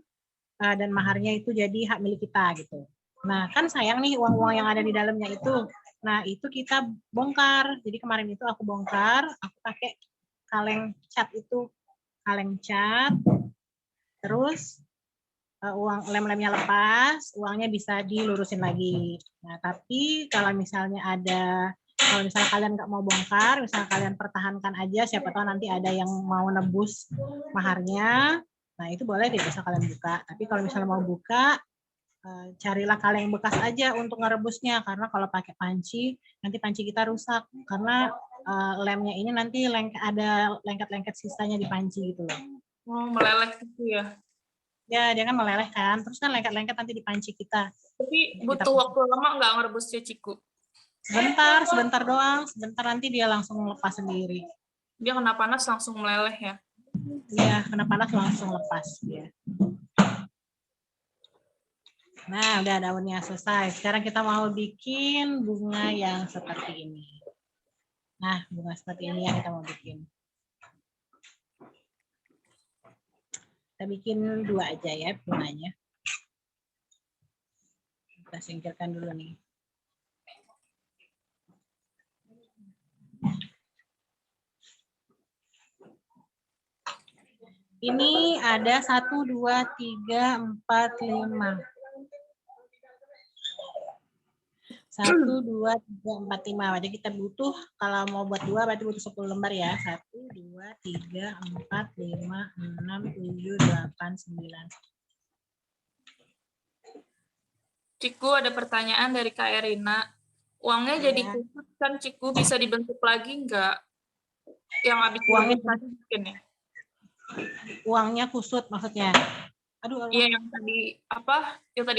dan maharnya itu jadi hak milik kita gitu. Nah kan sayang nih uang-uang yang ada di dalamnya itu. Nah itu kita bongkar. Jadi kemarin itu aku bongkar, aku pakai kaleng cat itu, kaleng cat, terus uang lem-lemnya lepas, uangnya bisa dilurusin lagi. Nah, tapi kalau misalnya kalian nggak mau bongkar, misalnya kalian pertahankan aja, siapa tahu nanti ada yang mau nebus maharnya, nah itu boleh deh, bisa kalian buka. Tapi kalau misalnya mau buka, carilah kaleng bekas aja untuk ngerebusnya, karena kalau pakai panci, nanti panci kita rusak, karena lemnya ini nanti ada lengket-lengket sisanya di panci gitu loh. Oh, meleleh gitu ya. Ya, dia kan meleleh kan, terus kan lengket-lengket nanti di panci kita. Tapi butuh waktu lama nggak ngerebusnya, Ciku? Sebentar doang, sebentar nanti dia langsung lepas sendiri. Dia kena panas langsung meleleh ya? Iya, kena panas langsung lepas ya. Nah, udah daunnya selesai. Sekarang kita mau bikin bunga yang seperti ini. Nah, bunga seperti ini yang kita mau bikin. Kita bikin 2 aja ya bunganya. Kita singkirkan dulu nih. Ini ada 1, 2, 3, 4, 5. 1, 2, 3, 4, 5. Jadi kita butuh, kalau mau buat 2 berarti butuh 10 lembar ya. 1, 2, 3, 4, 5, 6, 7, 8, 9. Ciku, ada pertanyaan dari Kak Erina. Uangnya jadi kusut kan, Ciku, bisa dibentuk lagi nggak? Yang habis Uangnya tadi mungkin ya? Uangnya kusut maksudnya. Aduh, Iya, yang tadi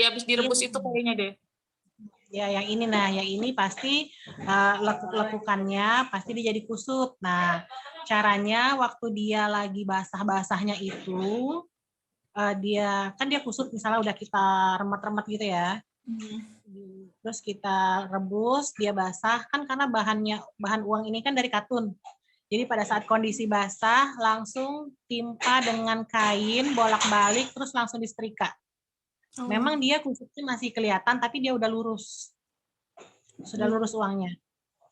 habis direbus itu kayaknya deh. Ya, yang ini, nah, yang ini pasti lekuk-lekukannya pasti dia jadi kusut. Nah, caranya waktu dia lagi basah-basahnya itu, dia kan dia kusut, misalnya udah kita remet-remet gitu ya. Terus kita rebus, dia basah, kan karena bahan uang ini kan dari katun. Jadi pada saat kondisi basah, langsung timpa dengan kain, bolak-balik, terus langsung disetrika. Memang dia kusutnya masih kelihatan, tapi dia udah lurus. Sudah lurus uangnya.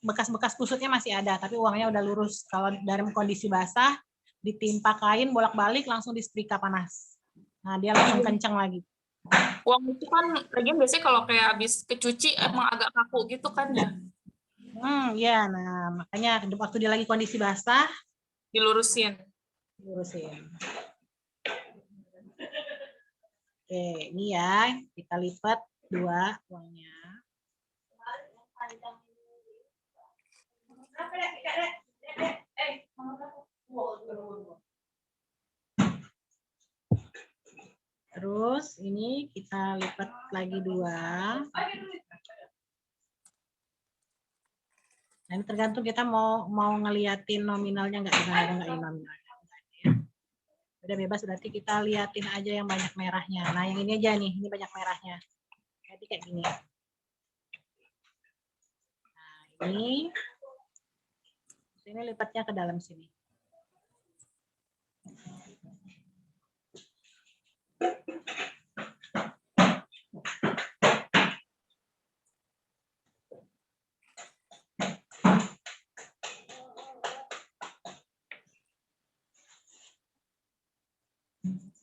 Bekas-bekas kusutnya masih ada, tapi uangnya udah lurus. Kalau dalam kondisi basah, ditimpa kain, bolak-balik, langsung disetrika panas. Nah, dia langsung kencang lagi. Uang itu kan, lagian biasanya kalau kayak habis kecuci, emang agak kaku gitu kan ya? Ya, nah makanya waktu dia lagi kondisi basah, Dilurusin. lurusin. Oke, ini ya, kita lipat 2 uangnya. Terus ini kita lipat lagi 2. Nah, ini tergantung kita mau ngeliatin nominalnya nggak, nggak nominalnya. Udah bebas, berarti kita liatin aja yang banyak merahnya. Nah, yang ini aja nih, ini banyak merahnya. Jadi kayak gini. Nah, ini lipatnya ke dalam sini.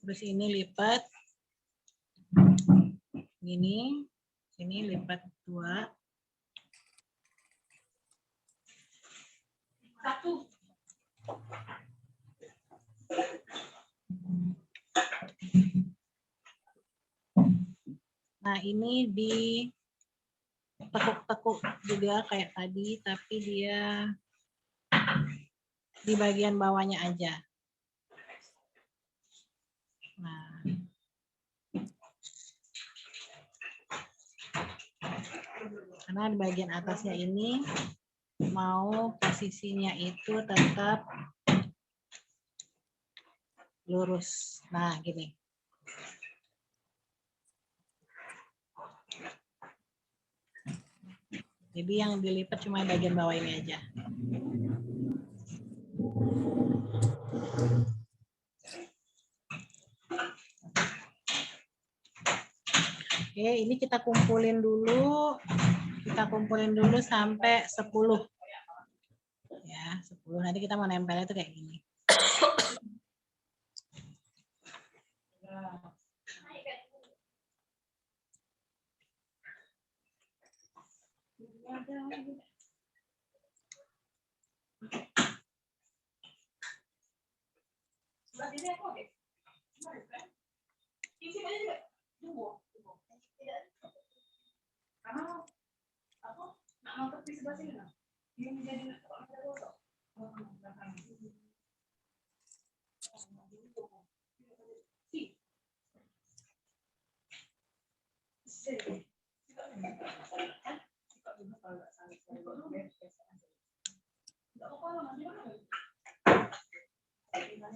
Terus ini lipat. Ini lipat 2. 1. Nah, ini ditekuk-tekuk juga kayak tadi, tapi dia di bagian bawahnya aja. Nah, karena di bagian atasnya ini mau posisinya itu tetap lurus. Nah, gini. Jadi yang dilipat cuma bagian bawah ini aja. Oke, ini kita kumpulin dulu. Kita kumpulin dulu sampai 10. Ya, 10. Nanti kita mau nempelnya tuh kayak gini.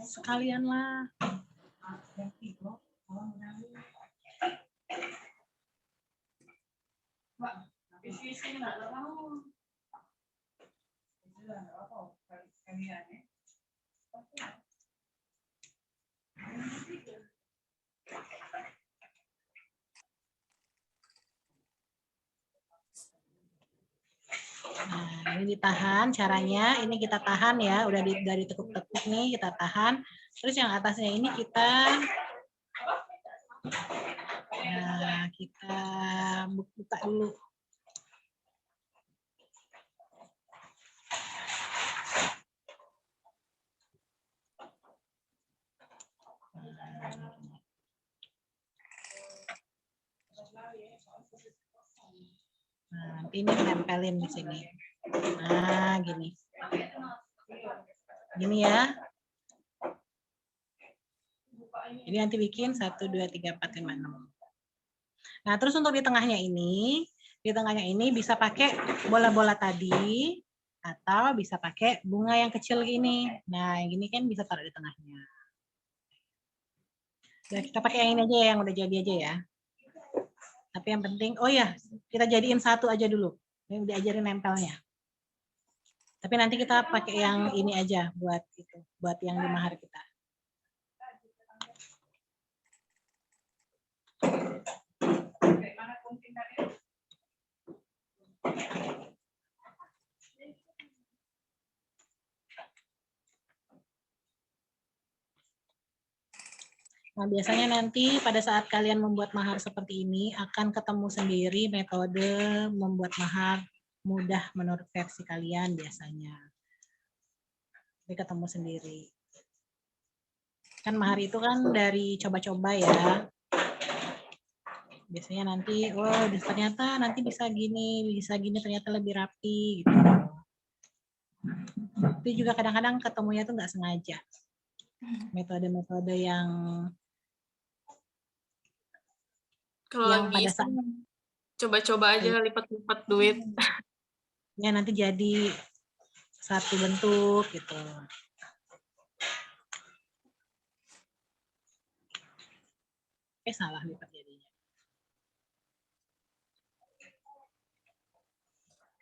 Sekalian lah. Nah, ini ditahan caranya. Ini kita tahan ya, udah dari tekuk-tekuk nih kita tahan. Terus yang atasnya ini kita buka dulu. Nah, nanti ini tempelin di sini. Nah, gini. Gini ya. Jadi nanti bikin 1, 2, 3, 4, 5, 6. Nah, terus untuk di tengahnya ini, Di tengahnya ini bisa pakai bola-bola tadi atau bisa pakai bunga yang kecil gini. Nah, yang gini kan bisa taruh di tengahnya. Nah, kita pakai yang ini aja ya, yang udah jadi aja ya. Tapi yang penting, oh ya, kita jadiin satu aja dulu. Ini udah ajarin nempelnya. Tapi nanti kita pakai yang ini aja buat itu, buat yang di mahar kita. Nah, biasanya nanti pada saat kalian membuat mahar seperti ini akan ketemu sendiri metode membuat mahar mudah menurut versi kalian biasanya. Jadi ketemu sendiri. Kan mahar itu kan dari coba-coba ya. Biasanya nanti, oh ternyata nanti bisa gini ternyata lebih rapi gitu. Itu juga kadang-kadang ketemunya tuh nggak sengaja. Metode-metode yang Kalau pada lagi saat coba-coba aja lipat-lipat duit. ya nanti jadi satu bentuk gitu. Salah lipat jadinya.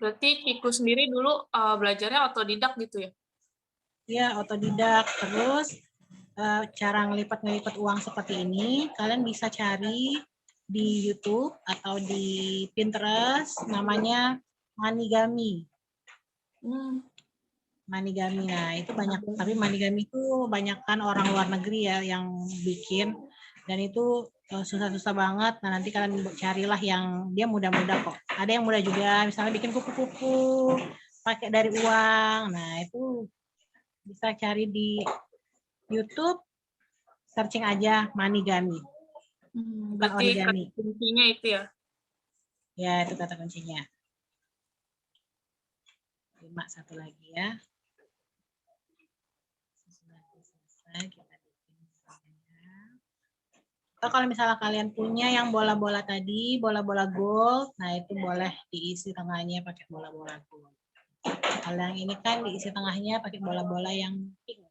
Berarti Ciku sendiri dulu belajarnya otodidak gitu ya? Iya, otodidak. Terus cara ngelipat uang seperti ini, kalian bisa cari di YouTube atau di Pinterest, namanya Manigami. Manigami, nah itu banyak, tapi Manigami itu banyakkan orang luar negeri ya yang bikin, dan itu susah-susah banget. Nah nanti kalian carilah yang dia mudah-mudah kok. Ada yang mudah juga, misalnya bikin kupu-kupu pakai dari uang. Nah itu bisa cari di YouTube, searching aja Manigami. Bukan Berarti origami. kuncinya itu ya? Ya, itu kata kuncinya. 5, satu lagi ya. Selesai, kita bikin misalnya. Atau kalau misalnya kalian punya yang bola-bola tadi, bola-bola gold, nah itu boleh diisi tengahnya pakai bola-bola gold. Kalau yang ini kan diisi tengahnya pakai bola-bola yang pink.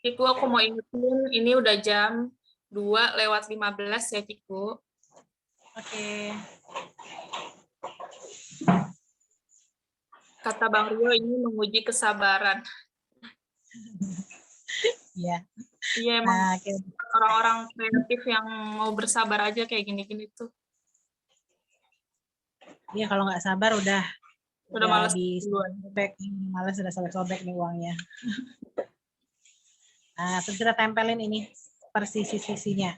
Ciku, aku mau ingetin, ini udah jam 2:15 ya, Ciku. Oke. Kata Bang Rio, ini menguji kesabaran. Iya. Iya, emang orang-orang kreatif yang mau bersabar aja kayak gini-gini tuh. Iya, kalau nggak sabar udah Males sobek, malas udah sobek-sobek nih uangnya. Nah, terus kita tempelin ini per sisi-sisinya.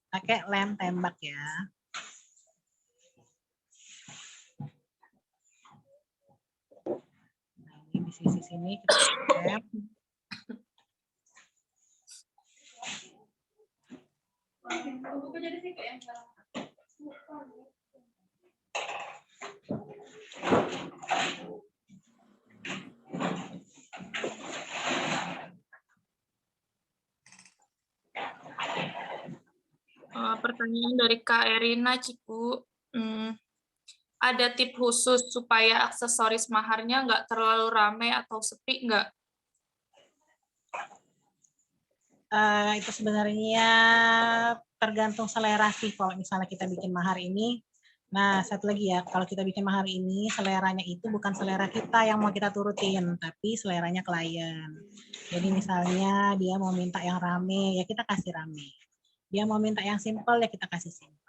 Pakai lem tembak ya. Nah, ini di sisi sini kita lem. Pertanyaan dari Kak Erina, Ciku. Ada tip khusus supaya aksesoris maharnya nggak terlalu rame atau sepi nggak? Itu sebenarnya tergantung selera sih kalau misalnya kita bikin mahar ini. Nah, satu lagi ya, kalau kita bikin mahar ini, seleranya itu bukan selera kita yang mau kita turutin, tapi seleranya klien. Jadi misalnya dia mau minta yang rame, ya kita kasih rame. Dia mau minta yang simple, ya kita kasih simple.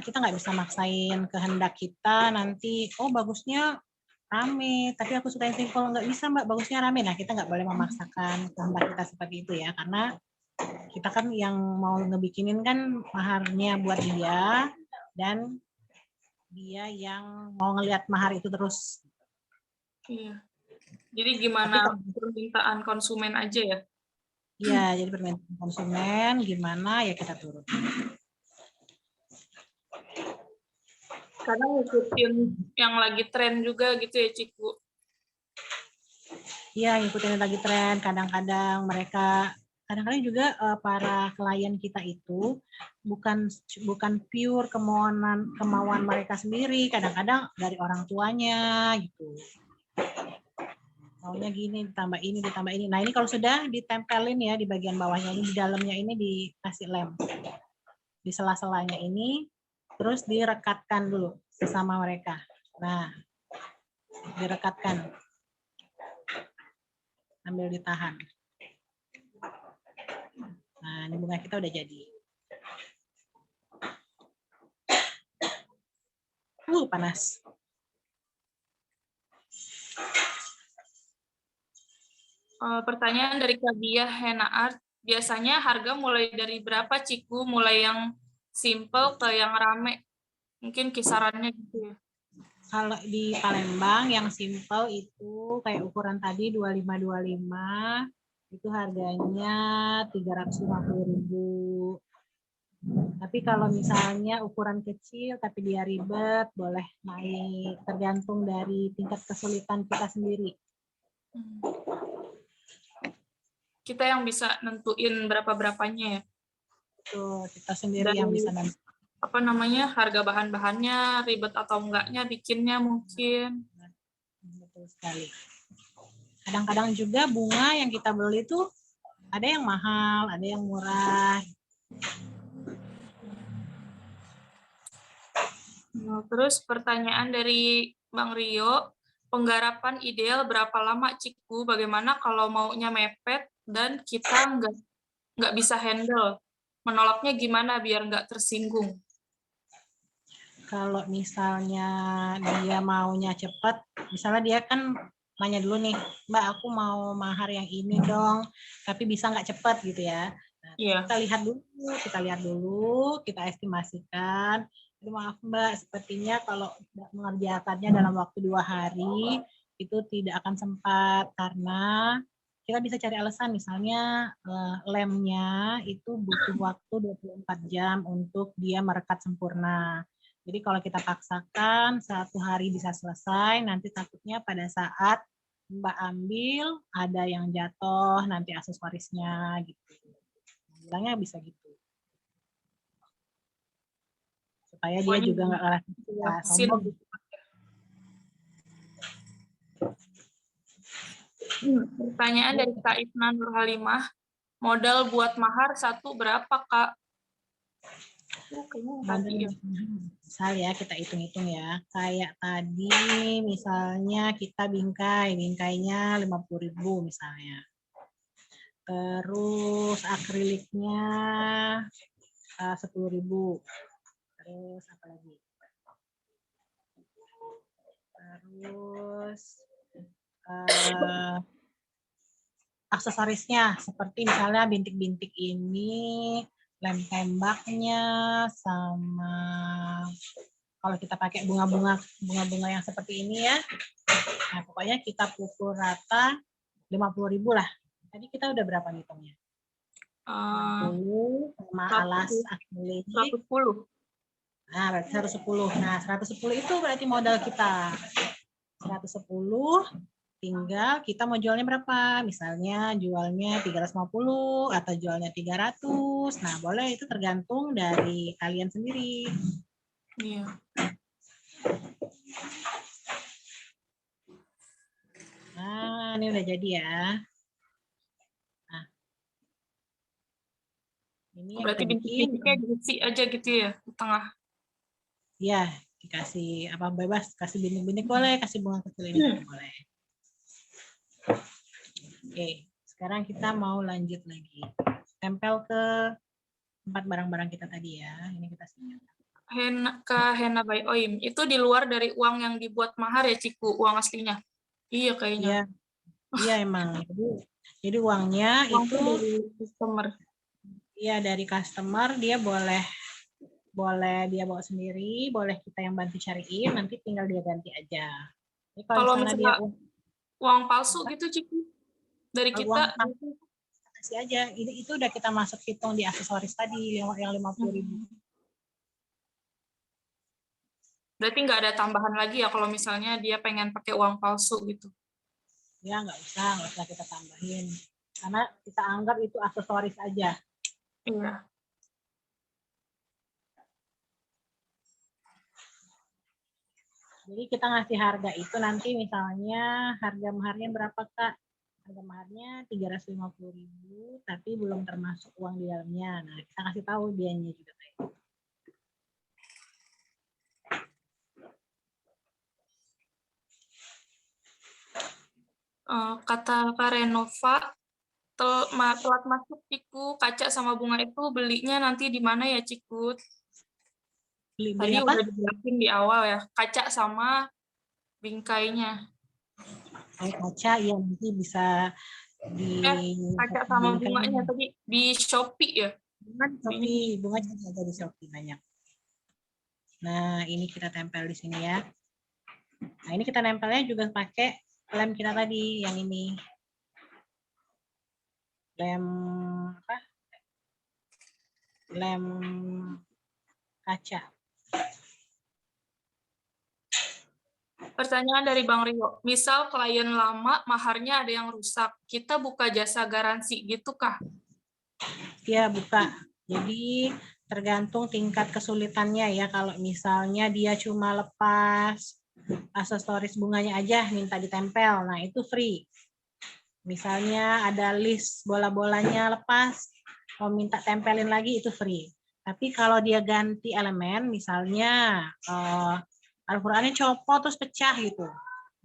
Kita nggak bisa maksain kehendak kita nanti, oh bagusnya rame, tapi aku suka yang simple, nggak bisa mbak, bagusnya rame. Nah kita nggak boleh memaksakan kehendak kita seperti itu ya, karena kita kan yang mau ngebikinin kan maharnya buat dia, dan dia yang mau ngelihat mahar itu terus. Iya. Jadi gimana permintaan konsumen aja ya? Ya, jadi permintaan konsumen gimana ya kita turun. Karena ngikutin yang lagi tren juga gitu ya, Ciku. Iya, ngikutin lagi tren. Kadang-kadang juga para klien kita itu bukan pure kemauan mereka sendiri. Kadang-kadang dari orang tuanya gitu. Maunya gini, ditambah ini, ditambah ini. Nah, ini kalau sudah ditempelin ya di bagian bawahnya ini, di dalamnya ini dikasih lem. Di sela-selanya ini, terus direkatkan dulu bersama mereka. Nah, direkatkan. Sambil ditahan. Nah, ini bunga kita udah jadi. Panas. Pertanyaan dari Kak Diah Hena Art, biasanya harga mulai dari berapa, Ciku? Mulai yang simple ke yang rame? Mungkin kisarannya gitu ya. Kalau di Palembang yang simple itu kayak ukuran tadi 2525 itu harganya 350.000. Tapi kalau misalnya ukuran kecil tapi dia ribet boleh naik tergantung dari tingkat kesulitan kita sendiri. Kita yang bisa nentuin berapa-berapanya ya. Tuh, kita sendiri yang bisa nentuin. Apa namanya, harga bahan-bahannya, ribet atau enggaknya bikinnya mungkin. Betul sekali. Kadang-kadang juga bunga yang kita beli tuh ada yang mahal, ada yang murah. Nah, terus pertanyaan dari Bang Rio, penggarapan ideal berapa lama, Ciku? Bagaimana kalau maunya mepet dan kita nggak bisa handle? Menolaknya gimana biar nggak tersinggung? Kalau misalnya dia maunya cepat, misalnya dia kan nanya dulu nih, Mbak aku mau mahar yang ini dong, tapi bisa nggak cepat gitu ya. Nah, Iya. kita lihat dulu, kita estimasikan. Maaf Mbak, sepertinya kalau mengerjakannya dalam waktu 2 hari itu tidak akan sempat karena kita bisa cari alasan, misalnya lemnya itu butuh waktu 24 jam untuk dia merekat sempurna. Jadi kalau kita paksakan 1 hari bisa selesai, nanti takutnya pada saat Mbak ambil ada yang jatuh nanti aksesorisnya gitu. Bilangnya bisa gitu. Supaya dia juga nggak ngerasa sombong. Pertanyaan dari Kak Ifna Nurhalimah, modal buat mahar 1 berapa, Kak? Misal ya kita hitung-hitung ya. Kayak tadi misalnya kita bingkainya 50.000 misalnya. Terus akriliknya 10.000. Terus apa lagi? Terus aksesorisnya seperti misalnya bintik-bintik ini, lem tembaknya, sama kalau kita pakai bunga-bunga yang seperti ini ya. Nah, pokoknya kita pukul rata 50.000 lah. Tadi kita udah berapa ngitungnya? 60 sama alas akrilik. 110. Nah, berarti 110. Nah, 110 itu berarti modal kita. 110 tinggal kita mau jualnya berapa? Misalnya jualnya 350 atau jualnya 300. Nah, boleh itu tergantung dari kalian sendiri. Iya. Nah, ini udah jadi ya. Nah. Ini berarti bintik-bintiknya diisi aja gitu ya di tengah. Iya, dikasih apa bebas, kasih bintik-bintik boleh, kasih bunga kecil ini boleh. Oke, sekarang kita mau lanjut lagi. Tempel ke tempat barang-barang kita tadi ya. Ini kita siapkan. Henna by Oim, itu di luar dari uang yang dibuat mahar ya, Ciku, uang aslinya? Iya kayaknya. Iya emang. Jadi uangnya uang itu dari customer. Iya dari customer, dia boleh dia bawa sendiri, boleh kita yang bantu cariin, nanti tinggal dia ganti aja. Jadi kalau misalnya dia uang palsu gitu, Ciku, dari kita. kasih aja. Itu udah kita masuk hitung di aksesoris tadi yang 50.000. Berarti nggak ada tambahan lagi ya kalau misalnya dia pengen pakai uang palsu gitu. Ya nggak usah kita tambahin. Karena kita anggap itu aksesoris aja. Iya. Jadi kita ngasih harga itu nanti misalnya harga maharnya berapa Kak? Harga maharnya 350.000, tapi belum termasuk uang di dalamnya. Nah kita kasih tahu dianya juga. Kata Kak Renova, telat masuk Ciku, kaca sama bunga itu belinya nanti di mana ya Ciku? Beli Tadi apa? udah dijelasin di awal ya, kaca sama bingkainya. Kaca ya nanti bisa di Kaca sama bunganya tadi di Shopee ya? bunga juga ada di Shopee banyak. Nah ini kita tempel di sini ya. Nah ini kita nempelnya juga pakai lem kita tadi yang ini. Lem apa? Lem kaca. Pertanyaan dari Bang Rio, misal klien lama maharnya ada yang rusak, kita buka jasa garansi gitu kah? Iya buka. Jadi tergantung tingkat kesulitannya ya. Kalau misalnya dia cuma lepas aksesoris bunganya aja minta ditempel, nah itu free. Misalnya ada list bola-bolanya lepas, mau minta tempelin lagi itu free. Tapi kalau dia ganti elemen, misalnya Al-Qur'annya copot terus pecah gitu.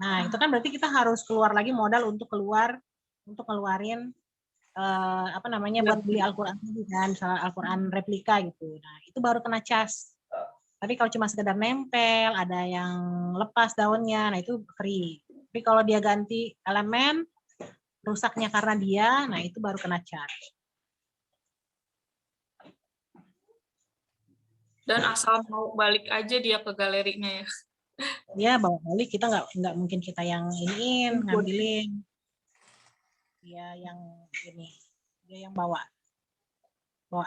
Nah, itu kan berarti kita harus keluar lagi modal untuk keluarin apa namanya buat beli Al-Qur'an tadi kan, misalnya Al-Qur'an replika gitu. Nah, itu baru kena cas. Tapi kalau cuma sekedar nempel, ada yang lepas daunnya, nah itu free. Tapi kalau dia ganti elemen, rusaknya karena dia, nah itu baru kena charge. Dan asal mau balik aja dia ke galerinya ya. Dia bawa balik, kita nggak mungkin kita yang iniin, ngambilin. Dia yang ini, dia yang bawa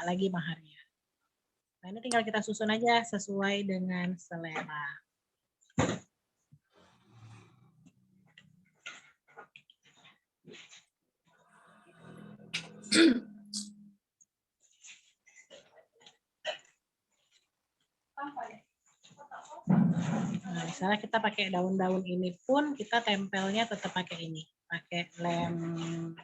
lagi maharnya. Nah ini tinggal kita susun aja sesuai dengan selera. Nah, misalnya kita pakai daun-daun ini pun kita tempelnya tetap pakai ini, pakai lem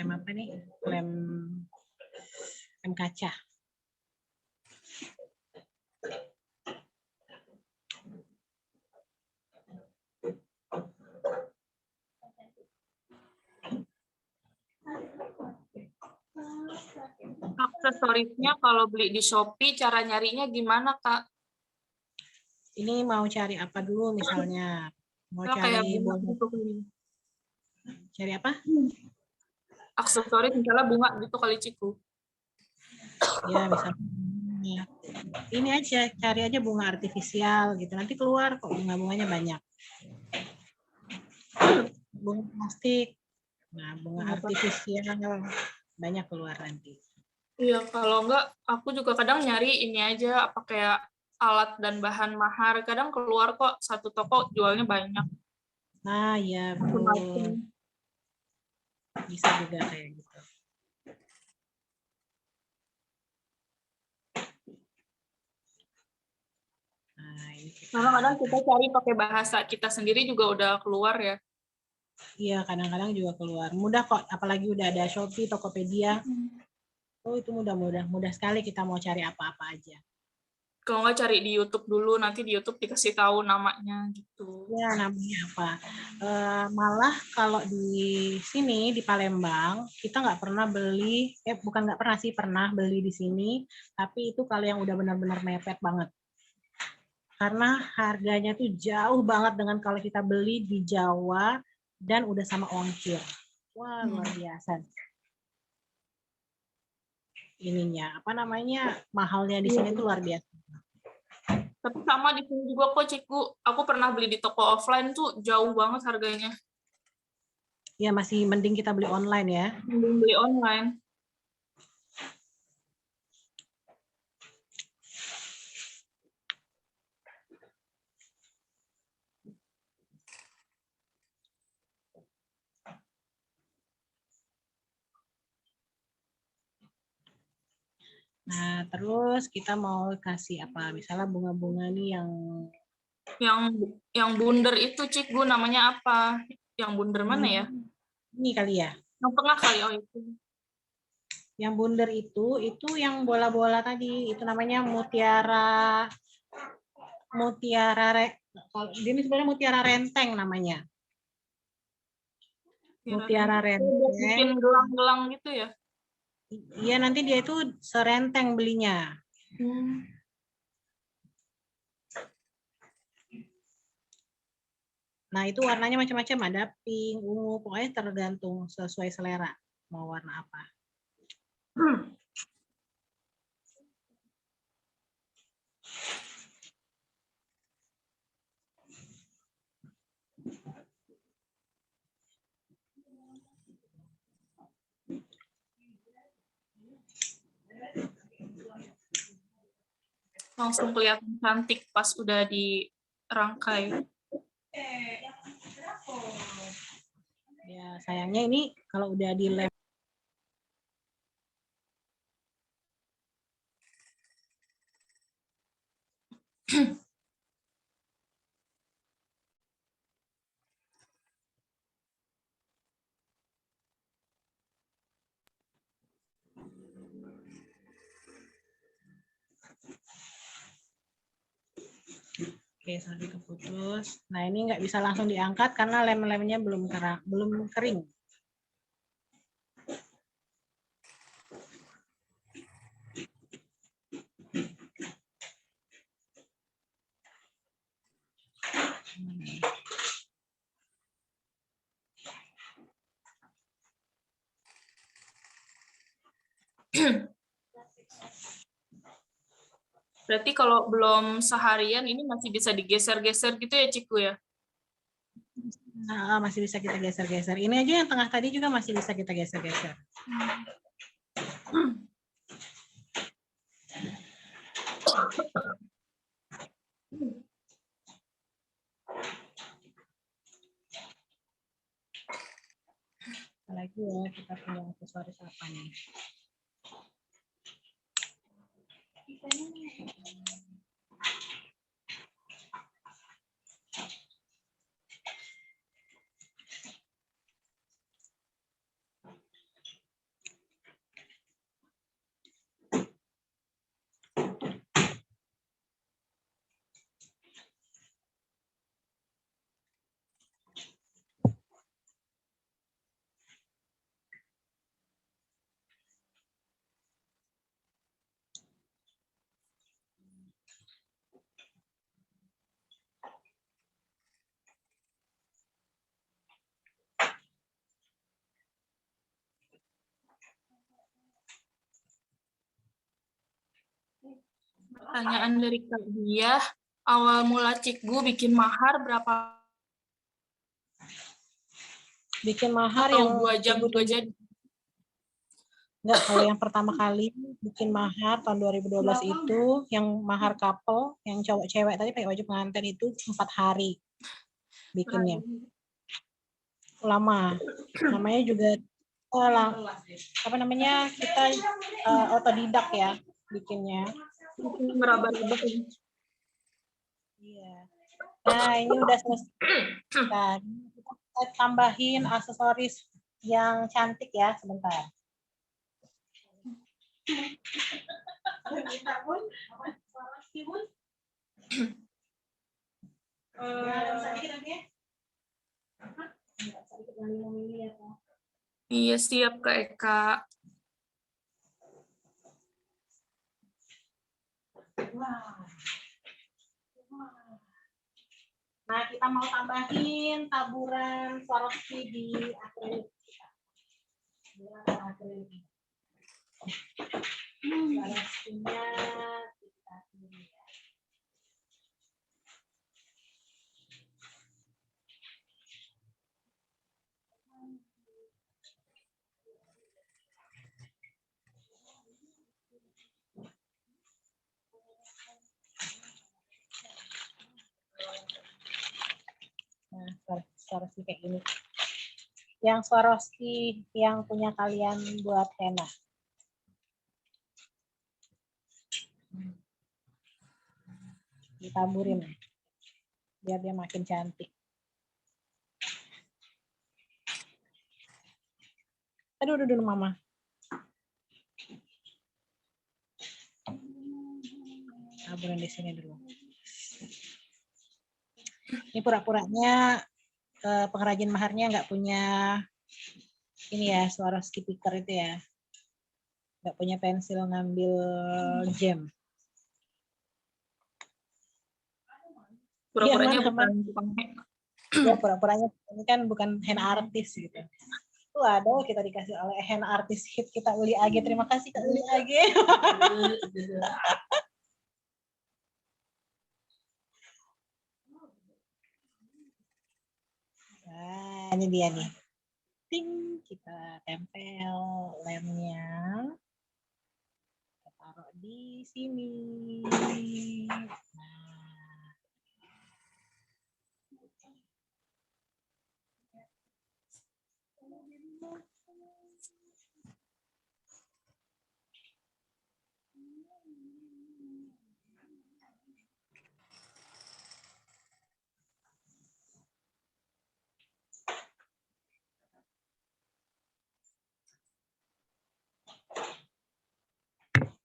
apa nih? Lem kaca. Aksesorisnya kalau beli di Shopee, cara nyarinya gimana, Kak? Ini mau cari apa dulu misalnya? Mau cari bunga bola. gitu. Cari apa? Aksesoris misalnya bunga gitu kali Ciku. Ya, misalnya ini aja, cari aja bunga artifisial gitu. Nanti keluar kok bunga-bunganya banyak. Bunga plastik. Nah, bunga artifisial banyak keluar nanti. Iya, kalau enggak aku juga kadang nyari ini aja apa kayak alat dan bahan mahar. Kadang keluar kok satu toko jualnya banyak. Nah, ya betul. Bisa juga kayak gitu. Nah, ini Kadang-kadang kita cari pakai bahasa kita sendiri juga udah keluar ya. Iya, kadang-kadang juga keluar. Mudah kok, apalagi udah ada Shopee, Tokopedia. Oh, itu mudah sekali kita mau cari apa-apa aja. Kalau nggak cari di YouTube dulu, nanti di YouTube dikasih tahu namanya gitu. Ya, namanya apa? Malah kalau di sini, di Palembang, kita nggak pernah beli, bukan nggak pernah sih, pernah beli di sini, tapi itu kalau yang udah benar-benar mepet banget. Karena harganya tuh jauh banget dengan kalau kita beli di Jawa dan udah sama ongkir. Wah, luar biasa. Ininya, apa namanya, mahalnya di sini tuh luar biasa. Tapi sama di sini juga kok, Cikgu. Aku pernah beli di toko offline tuh jauh banget harganya. Ya masih mending kita beli online ya. Mending beli online. Nah, terus kita mau kasih apa? Misalnya bunga-bunga nih Yang bundar itu, Cikgu, namanya apa? Yang bundar mana ya? ini kali ya. Yang tengah kali, oh itu. Yang bundar itu yang bola-bola tadi, itu namanya mutiara ini sebenarnya mutiara renteng namanya. Mutiara Bikin renteng. gelang-gelang gitu ya? Iya, nanti dia itu serenteng belinya. Nah, itu warnanya macam-macam, ada pink, ungu, pokoknya tergantung sesuai selera mau warna apa. Langsung kelihatan cantik pas udah dirangkai. Ya, sayangnya ini kalau udah dilem Oke, sorry keputus. Nah, ini nggak bisa langsung diangkat karena lem-lemnya belum kering. Berarti kalau belum seharian ini masih bisa digeser-geser gitu ya, Cikgu ya? Nah, masih bisa kita geser-geser. Ini aja yang tengah tadi juga masih bisa kita geser-geser. Apalagi ya, kita punya aksesoris apa nih? Pertanyaan dari Kak Diah, awal mula Cikgu bikin mahar berapa? Bikin mahar Atau yang 2 jam juga tunjuk. jadi? Enggak, kalau yang pertama kali bikin mahar tahun 2012 itu, yang mahar couple, yang cowok cewek tadi pakai baju pengantin itu 4 hari bikinnya. Lama. Namanya juga apa namanya, kita otodidak ya bikinnya. Meraba-raba. Iya. Nah, ini udah selesai. Nah, kita tambahin aksesoris yang cantik ya, sebentar. Iya, siap Kak Eka. Nah, kita mau tambahin taburan Swarovski di akrilik kita. Swarovskinya kita pilih ya. Swarovski kayak gini. Yang Swarovski yang punya kalian buat henna. Ditaburin biar dia makin cantik. Aduh, mama. Taburin di sini dulu. Ini pura-puranya pengrajin maharnya nggak punya ini ya, Swarovski picker itu ya. Nggak punya pensil ngambil gem. Pura-puranya Ya, bukan tukang henna. Ya, pura-puranya ini kan bukan henna artis gitu. Waduh, kita dikasih oleh henna artis hit kita Uli Age. Terima kasih Kak Uli Age. Nah, ini dia nih. Ting, kita tempel lemnya. Kita taruh di sini. Nah.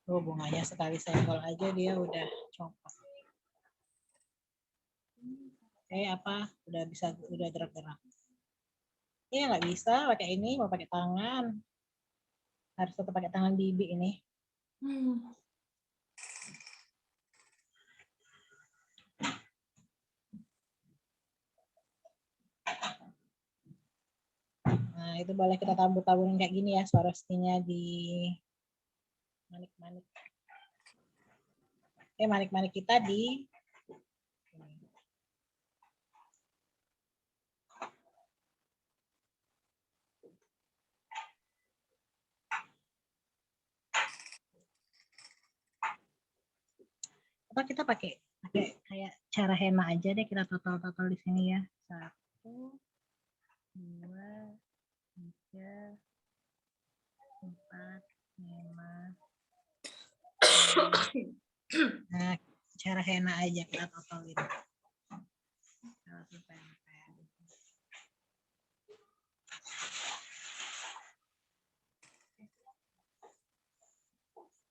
Oh, bunganya sekali senggol aja dia udah copot. Apa? Udah gerak-gerak. Ini nggak bisa pakai ini, mau pakai tangan. Harus tetap pakai tangan bibi ini. Nah, itu boleh kita tabur-taburin kayak gini ya, Swarovski-nya di manik-manik. Manik-manik kita di atau kita pakai kayak cara henna aja deh, kita total di sini ya. 1, 2, 3, 4, 5. Nah, cara henna aja kita totalin.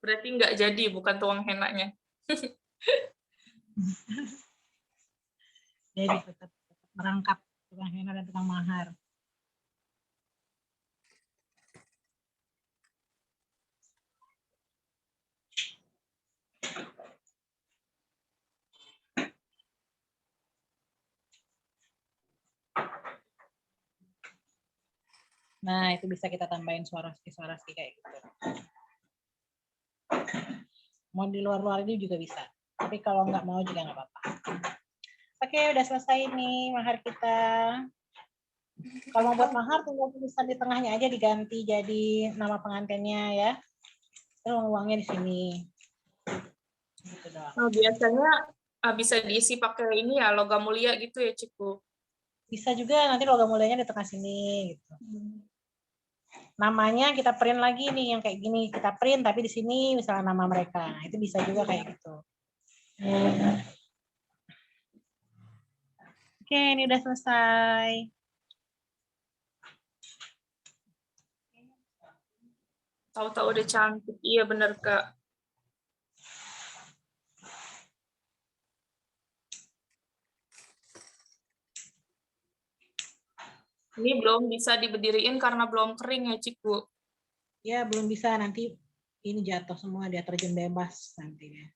Berarti nggak jadi, bukan tuang henna-nya. Jadi tetap merangkap tukang henna dan tukang mahar. Nah, itu bisa kita tambahin Swarovski kayak gitu. Mau di luar-luar ini juga bisa. Tapi kalau nggak mau juga nggak apa-apa. Oke, udah selesai nih mahar kita. Kalau mau buat mahar, tinggal tulisan di tengahnya aja diganti jadi nama pengantinnya ya. Terus uangnya di sini. Gitu doang. Oh, biasanya bisa diisi pakai ini ya, logam mulia gitu ya, Ciku? Bisa juga nanti logam mulianya di tengah sini. Gitu. Namanya kita print lagi nih yang kayak gini. Kita print tapi di sini misalnya nama mereka. Nah, itu bisa juga kayak gitu. Oke, ini udah selesai. Tahu-tahu udah cantik. Iya bener, Kak. Ini belum bisa diberdiriin karena belum kering ya, Ciku? Ya, belum bisa. Nanti ini jatuh semua, dia terjun bebas nantinya.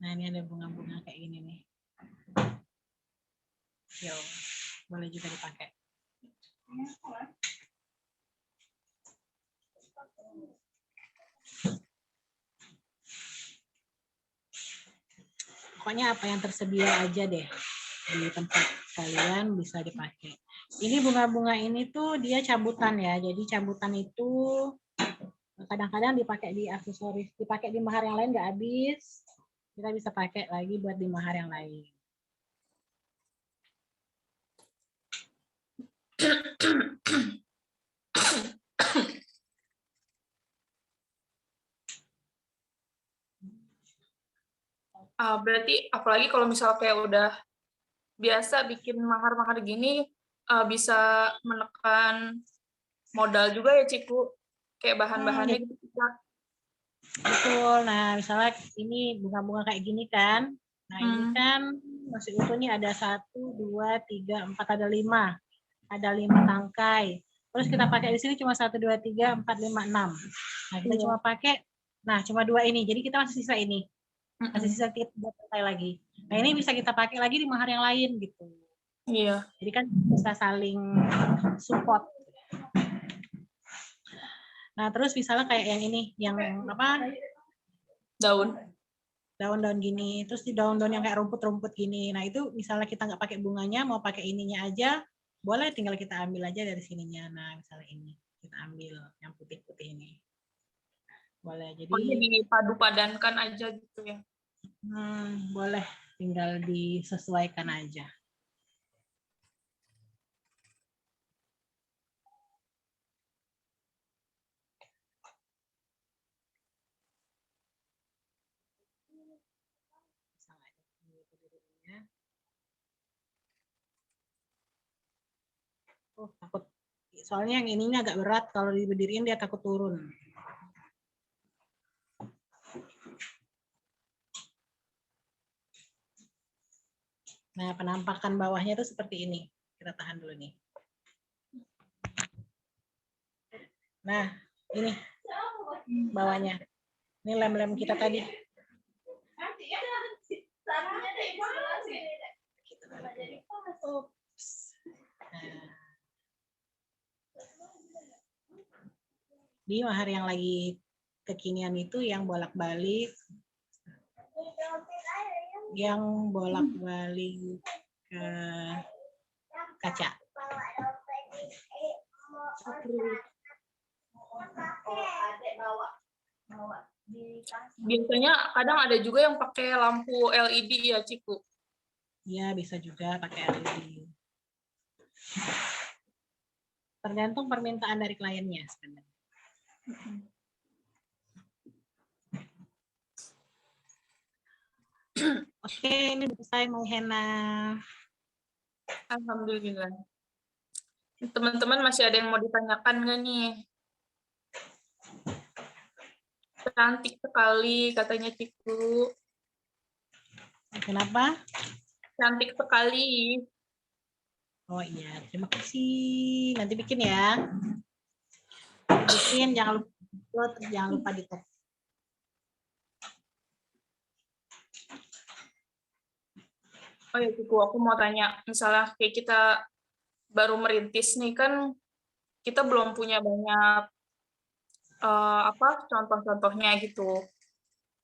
Nah, ini ada bunga-bunga kayak gini nih. Yo, boleh juga dipakai. pokoknya apa yang tersedia aja deh di tempat kalian bisa dipakai. Ini bunga-bunga ini tuh dia cabutan ya, jadi cabutan itu kadang-kadang dipakai di aksesoris, dipakai di mahar yang lain nggak habis, kita bisa pakai lagi buat di mahar yang lain. Berarti apalagi kalau misalnya kayak udah biasa bikin mahar-mahar gini, bisa menekan modal juga ya, Ciku? Kayak bahan-bahannya gitu. Betul. Nah, misalnya ini bunga-bunga kayak gini kan. Nah, ini kan masih utuhnya ada 1, 2, 3, 4, ada 5. Ada 5 tangkai. Terus kita pakai di sini cuma 1, 2, 3, 4, 5, 6. Nah, kita cuma pakai, nah cuma 2 ini. Jadi kita masih sisa ini. Masih sisa 3 tangkai lagi. Nah, ini bisa kita pakai lagi di mahar yang lain gitu. Iya. Jadi kan bisa saling support. Nah, terus misalnya kayak yang ini, yang apa? Daun-daun gini, terus di daun-daun yang kayak rumput-rumput gini. Nah, itu misalnya kita nggak pakai bunganya, mau pakai ininya aja, boleh tinggal kita ambil aja dari sininya. Nah, misalnya ini, kita ambil yang putih-putih ini. Boleh, jadi dipadu-padankan aja gitu ya. Boleh, tinggal disesuaikan aja. Oh, takut. Soalnya yang ininya agak berat, kalau diberdiriin dia takut turun. Nah, penampakan bawahnya itu seperti ini. Kita tahan dulu nih. Nah, ini bawahnya. Ini lem-lem kita tadi. Di mahar yang lagi kekinian itu yang bolak-balik ke kaca. Biasanya kadang ada juga yang pakai lampu LED ya, Ciku? Iya, bisa juga pakai LED. Tergantung permintaan dari kliennya sebenarnya. Oke, ini selesai menghena. Alhamdulillah. Teman-teman masih ada yang mau ditanyakan nggak nih? Cantik sekali, katanya Ciku. Kenapa? Cantik sekali. Oh iya, terima kasih. Nanti bikin ya. Bikin, jangan lupa di tag. Oh ya, Ciku, aku mau tanya, misalnya kayak kita baru merintis nih, kan kita belum punya banyak contoh-contohnya gitu.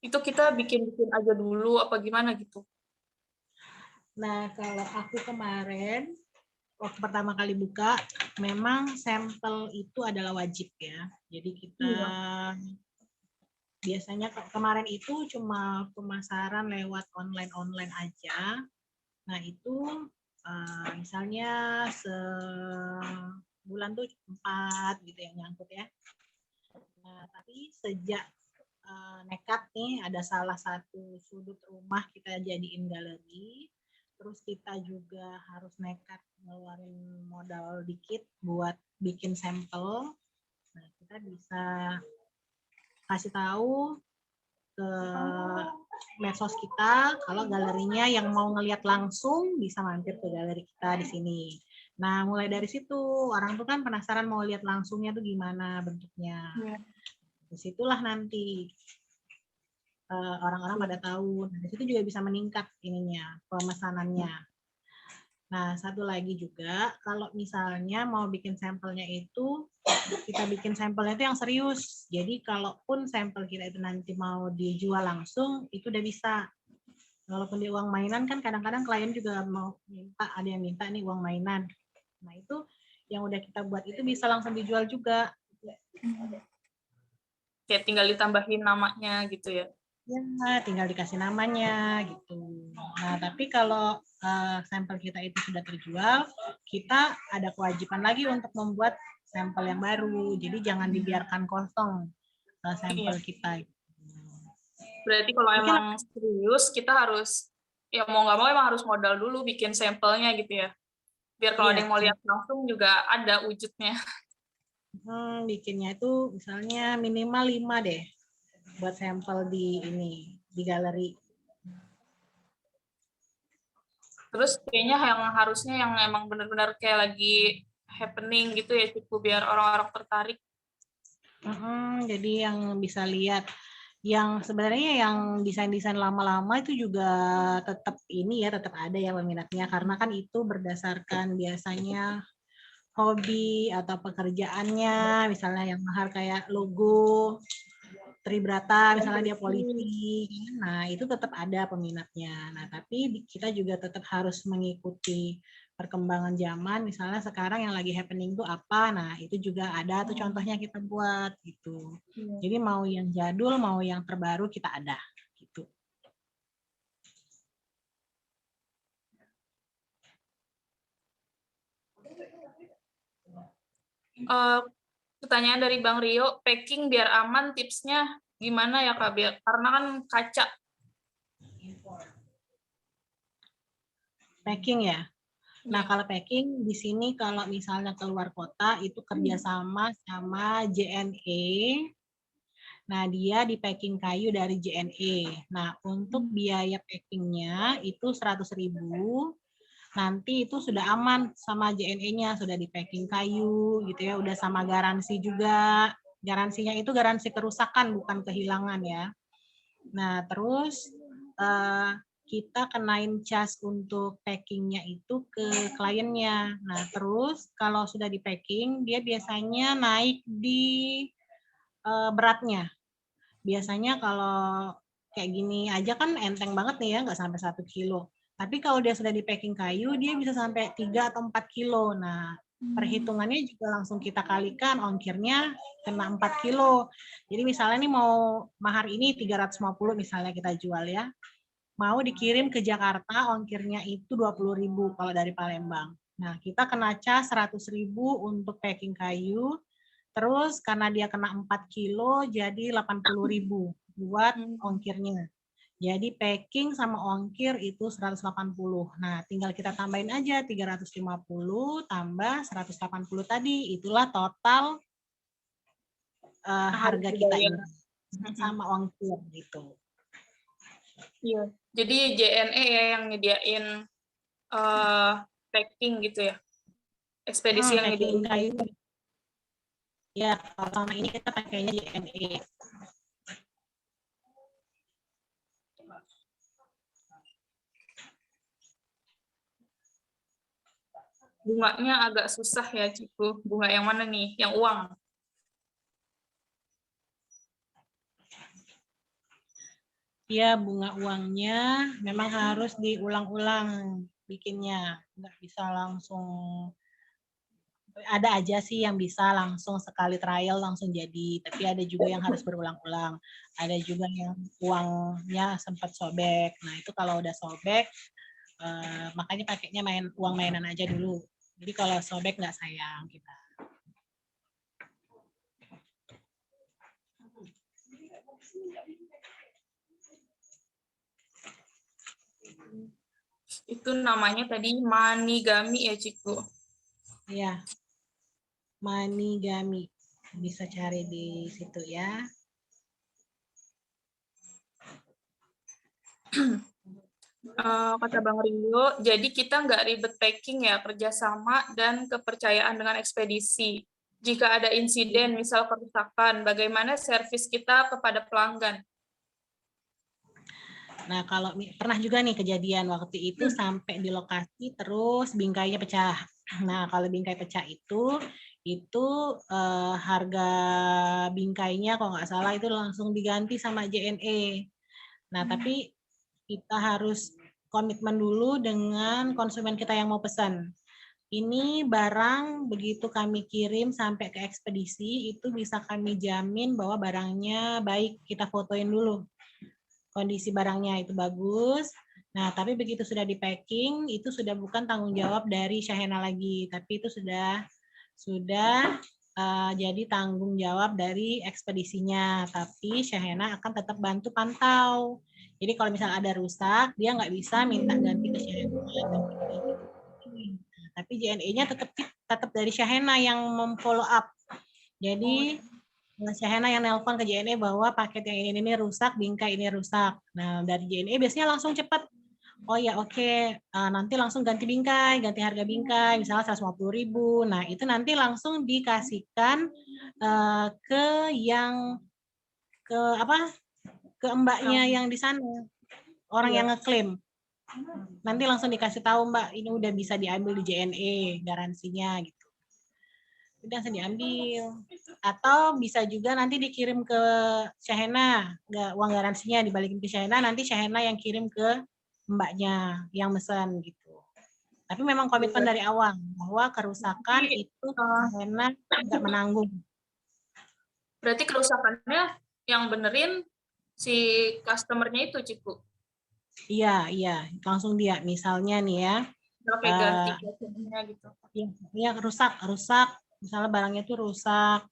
Itu kita bikin-bikin aja dulu, apa gimana gitu? Nah, kalau aku kemarin, waktu pertama kali buka, memang sampel itu adalah wajib ya. Jadi kita biasanya kemarin itu cuma pemasaran lewat online aja. Nah, itu misalnya sebulan tuh 4 gitu yang nyangkut ya. Nah, tapi sejak nekat nih ada salah satu sudut rumah kita jadiin galeri, terus kita juga harus nekat ngeluarin modal dikit buat bikin sampel. Nah, kita bisa kasih tahu ke medsos kita kalau galerinya yang mau ngelihat langsung bisa mampir ke galeri kita di sini. Nah, mulai dari situ orang tuh kan penasaran mau lihat langsungnya tuh gimana bentuknya. Disitulah nanti orang-orang pada tahu. Nah, di situ juga bisa meningkat ininya pemesanannya. Nah, satu lagi juga kalau misalnya mau bikin sampelnya itu kita bikin sampelnya itu yang serius. Jadi kalaupun sampel kita itu nanti mau dijual langsung itu udah bisa. Walaupun di uang mainan kan kadang-kadang klien juga mau minta, ada yang minta nih uang mainan. Nah itu yang udah kita buat itu bisa langsung dijual juga. Kayak tinggal ditambahin namanya gitu ya. Ya, tinggal dikasih namanya gitu. Nah, tapi kalau sampel kita itu sudah terjual, kita ada kewajiban lagi untuk membuat sampel yang baru. Jadi jangan dibiarkan kosong sampel Iya. kita. Berarti kalau Mungkin emang serius, kita harus, ya mau nggak mau emang harus modal dulu bikin sampelnya gitu ya. Biar kalau ada iya, yang mau lihat langsung juga ada wujudnya. bikinnya itu misalnya minimal 5 deh buat sampel di ini di galeri. Terus kayaknya yang harusnya yang emang benar-benar kayak lagi happening gitu ya, cukup biar orang-orang tertarik. Jadi yang bisa lihat, yang sebenarnya yang desain-desain lama-lama itu juga tetap ini ya, tetap ada ya peminatnya karena kan itu berdasarkan biasanya hobi atau pekerjaannya, misalnya yang mahal kayak logo Tribrata, misalnya dia polisi, nah itu tetap ada peminatnya. Nah tapi kita juga tetap harus mengikuti perkembangan zaman, misalnya sekarang yang lagi happening itu apa, nah itu juga ada tuh contohnya kita buat gitu. Jadi mau yang jadul, mau yang terbaru kita ada gitu. Pertanyaan dari Bang Rio, packing biar aman tipsnya gimana ya Kak? Biar, karena kan kaca. Packing ya. Nah, Ya. kalau packing di sini kalau misalnya keluar kota itu kerjasama sama JNE. Nah, dia di packing kayu dari JNE. Nah, untuk biaya packingnya itu 100.000. Nanti itu sudah aman sama JNE-nya, sudah di packing kayu gitu ya, udah sama garansi juga. Garansinya itu garansi kerusakan bukan kehilangan ya. Nah, terus kita kenain cas untuk packingnya itu ke kliennya. Nah, terus kalau sudah di packing, dia biasanya naik di beratnya. Biasanya kalau kayak gini aja kan enteng banget nih ya, nggak sampai 1 kilo. Tapi kalau dia sudah di packing kayu, dia bisa sampai 3 atau 4 kilo. Nah, perhitungannya juga langsung kita kalikan, ongkirnya kena 4 kilo. Jadi misalnya nih mau mahar ini 350 misalnya kita jual ya. Mau dikirim ke Jakarta, ongkirnya itu 20.000 kalau dari Palembang. Nah, kita kena cas 100.000 untuk packing kayu, terus karena dia kena 4 kilo, jadi 80.000 buat ongkirnya. Jadi packing sama ongkir itu 180. Nah, tinggal kita tambahin aja 350 tambah 180 tadi. Itulah total harga kita ini sama ongkir gitu. Iya. Jadi JNE ya yang nyediain packing gitu ya. Ekspedisi yang Packing nyediain. kayu. Ya, kalau selama ini kita pakainya JNE. Bunganya agak susah ya, Ciku. Bunga yang mana nih? Yang uang. Ya, bunga uangnya memang harus diulang-ulang bikinnya. Nggak bisa langsung, ada aja sih yang bisa langsung sekali trial langsung jadi. Tapi ada juga yang harus berulang-ulang. Ada juga yang uangnya sempat sobek. Nah, itu kalau udah sobek, makanya pakainya uang mainan aja dulu. Jadi kalau sobek nggak sayang kita. Itu namanya tadi manigami ya, Ciku. Ya, manigami. Bisa cari di situ ya. Kata Bang Rio, jadi kita nggak ribet packing ya, kerjasama dan kepercayaan dengan ekspedisi. Jika ada insiden, misal kerusakan, bagaimana servis kita kepada pelanggan? Nah, kalau pernah juga nih kejadian waktu itu sampai di lokasi terus bingkainya pecah. Nah, kalau bingkai pecah itu harga bingkainya kalau nggak salah itu langsung diganti sama JNE. Nah, tapi kita harus komitmen dulu dengan konsumen kita yang mau pesan. Ini barang begitu kami kirim sampai ke ekspedisi, itu bisa kami jamin bahwa barangnya baik, kita fotoin dulu. Kondisi barangnya itu bagus. Nah, tapi begitu sudah di packing, itu sudah bukan tanggung jawab dari Syahena lagi, tapi itu sudah jadi tanggung jawab dari ekspedisinya. Tapi Syahena akan tetap bantu pantau. Jadi kalau misalnya ada rusak, dia nggak bisa minta ganti ke Syahena. Tapi JNE-nya tetap dari Syahena yang memfollow up. Jadi Syahena yang nelpon ke JNE bahwa paket yang ini rusak, bingkai ini rusak. Nah, dari JNE biasanya langsung cepat. Oh ya oke, nanti langsung ganti bingkai, ganti harga bingkai, misalnya 150.000. Nah, itu nanti langsung dikasihkan ke mbaknya yang di sana, orang yang ngeklaim. Nanti langsung dikasih tahu, Mbak, ini udah bisa diambil di JNE, garansinya gitu. Udah langsung diambil. Atau bisa juga nanti dikirim ke Syahena, uang garansinya dibalikin ke Syahena, nanti Syahena yang kirim ke mbaknya yang mesen gitu. Tapi memang komitmen dari awal bahwa kerusakan itu Syahena nggak menanggung. Berarti kerusakannya yang benerin si customer-nya itu, Ciku? Iya, langsung dia. Misalnya nih ya. Oke, ganti casingnya gitu. Iya, rusak. Misalnya barangnya itu rusak.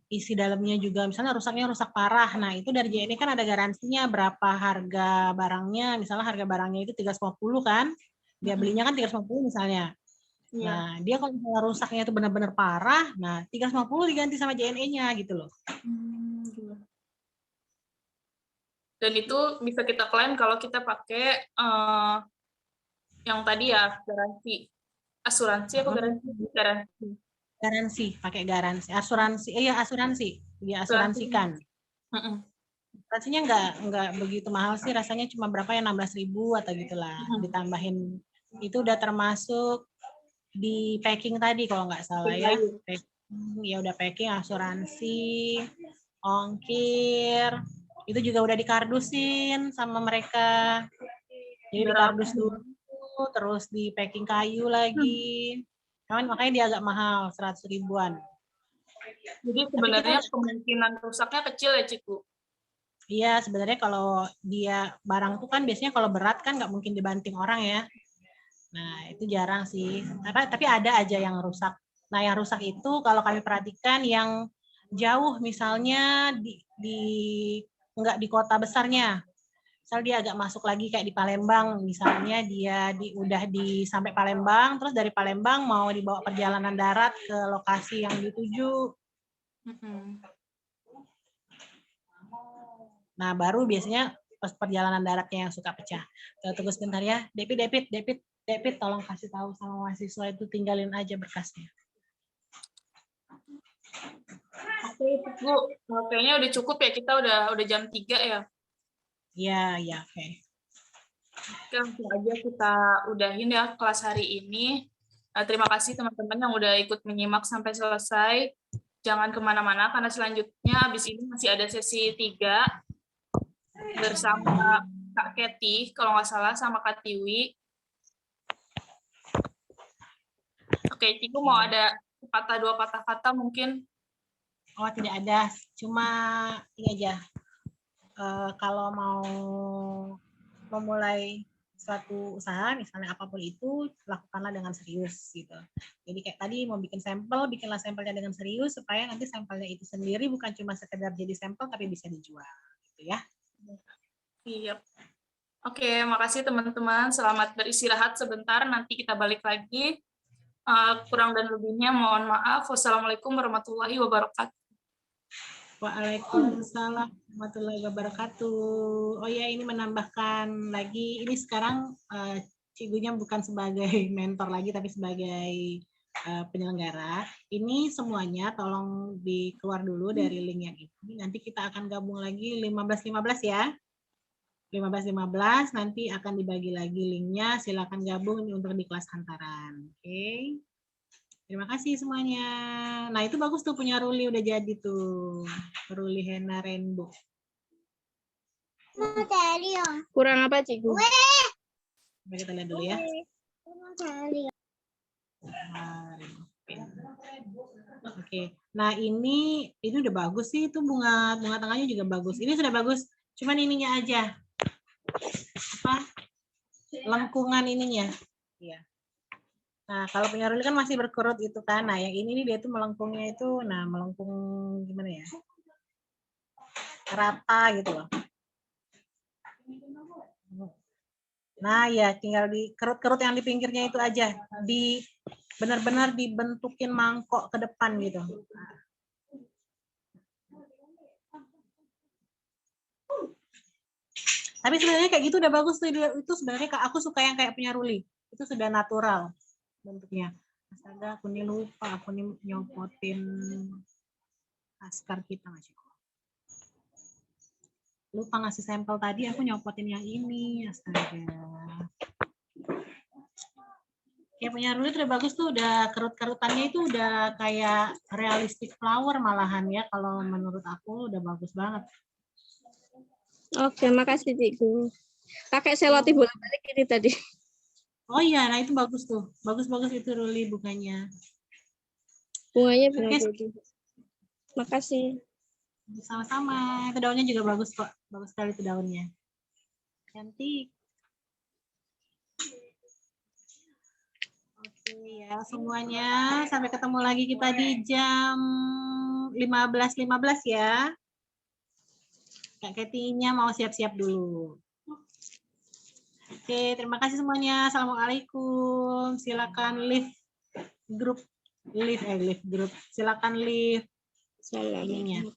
Isi dalamnya juga misalnya rusak parah. Nah, itu dari JNE kan ada garansinya berapa harga barangnya. Misalnya harga barangnya itu 350 kan. Dia belinya kan 350 misalnya. Nah, dia kalau misalnya rusaknya itu benar-benar parah, nah 350 diganti sama JNE-nya gitu loh. Dan itu bisa kita klaim kalau kita pakai yang tadi ya, garansi. Asuransi apa garansi? Garansi, pakai garansi. Asuransi. Dia asuransikan. Asuransinya nggak begitu mahal sih, rasanya cuma berapa ya, 16.000 atau gitulah. Ditambahin itu udah termasuk di packing tadi kalau nggak salah ya. Ya udah packing, asuransi, ongkir, itu juga udah dikardusin sama mereka. Jadi dikardus dulu, terus di packing kayu lagi. Makanya dia agak mahal, 100 ribuan. Jadi sebenarnya kemungkinan rusaknya kecil ya, Ciku? Iya, sebenarnya kalau dia barang tuh kan biasanya kalau berat kan nggak mungkin dibanting orang ya. Nah, itu jarang sih. Tapi ada aja yang rusak. Nah, yang rusak itu kalau kami perhatikan yang jauh, misalnya nggak di kota besarnya. Misal dia agak masuk lagi kayak di Palembang, misalnya dia udah sampai Palembang, terus dari Palembang mau dibawa perjalanan darat ke lokasi yang dituju. Nah, baru biasanya pas perjalanan daratnya yang suka pecah. Tunggu sebentar ya. David, tolong kasih tahu sama mahasiswa itu tinggalin aja berkasnya. Oke, Bu. Kayaknya udah cukup ya, kita udah jam 3 ya. Iya, oke. Oke, langsung aja kita udahin ya kelas hari ini. Terima kasih teman-teman yang udah ikut menyimak sampai selesai. Jangan kemana-mana, karena selanjutnya habis ini masih ada sesi 3 bersama Kak Keti, kalau nggak salah, sama Kak Tiwi. Oke, Ciku mau ada dua patah kata mungkin? Oh, tidak ada. Cuma ini aja. Kalau mau memulai suatu usaha, misalnya apapun itu, lakukanlah dengan serius gitu. Jadi kayak tadi mau bikin sampel, bikinlah sampelnya dengan serius supaya nanti sampelnya itu sendiri bukan cuma sekedar jadi sampel tapi bisa dijual, gitu ya. Iya. Oke, makasih teman-teman. Selamat beristirahat sebentar. Nanti kita balik lagi. Kurang dan lebihnya mohon maaf. Wassalamualaikum warahmatullahi wabarakatuh. Waalaikumsalam warahmatullahi wabarakatuh. Oh ya, ini menambahkan lagi, ini sekarang Cigunya bukan sebagai mentor lagi, tapi sebagai penyelenggara. Ini semuanya tolong dikeluar dulu dari link yang ini. Nanti kita akan gabung lagi 15-15 ya. 15-15 nanti akan dibagi lagi linknya. Silakan gabung untuk di kelas hantaran. Oke. Terima kasih semuanya. Nah, itu bagus tuh punya Ruli, udah jadi tuh. Ruli Henna Rainbow. Kurang apa, Cikgu? Coba kita lihat dulu ya. Oke. Nah, ini udah bagus sih, itu bunga tengahnya juga bagus. Ini sudah bagus. Cuman ininya aja. Apa? Lengkungan ininya. Iya. Nah, kalau punya Ruli kan masih berkerut itu kan. Nah, yang ini nih dia tuh melengkungnya itu, nah melengkung gimana ya? Rata gitu loh. Nah, ya tinggal di kerut-kerut yang di pinggirnya itu aja. Benar-benar dibentukin mangkok ke depan gitu. Tapi sebenarnya kayak gitu udah bagus tuh. Itu sebenarnya aku suka yang kayak punya Ruli. Itu sudah natural bentuknya. Astaga, aku nih lupa. Aku nih nyopotin askar kita nggak sih? Lupa ngasih sampel tadi. Aku nyopotin yang ini. Astaga. Kayak punya Ruli udah bagus tuh. Udah kerut-kerutannya itu udah kayak realistic flower malahan ya. Kalau menurut aku udah bagus banget. Oke, makasih, Cikgu. Pakai selotip bolak-balik ini tadi. Oh iya, nah itu bagus tuh. Bagus-bagus itu Ruli bunganya. Bunganya Oke, bunga putih. Makasih. sama-sama. Itu daunnya juga bagus kok. Bagus sekali itu daunnya. Cantik. Oke ya semuanya. Sampai ketemu lagi kita di jam 15.15 ya. Kak Ketinya mau siap-siap dulu. Oke, terima kasih semuanya. Assalamualaikum. Silakan leave grup. Silakan leave Salam. ininya.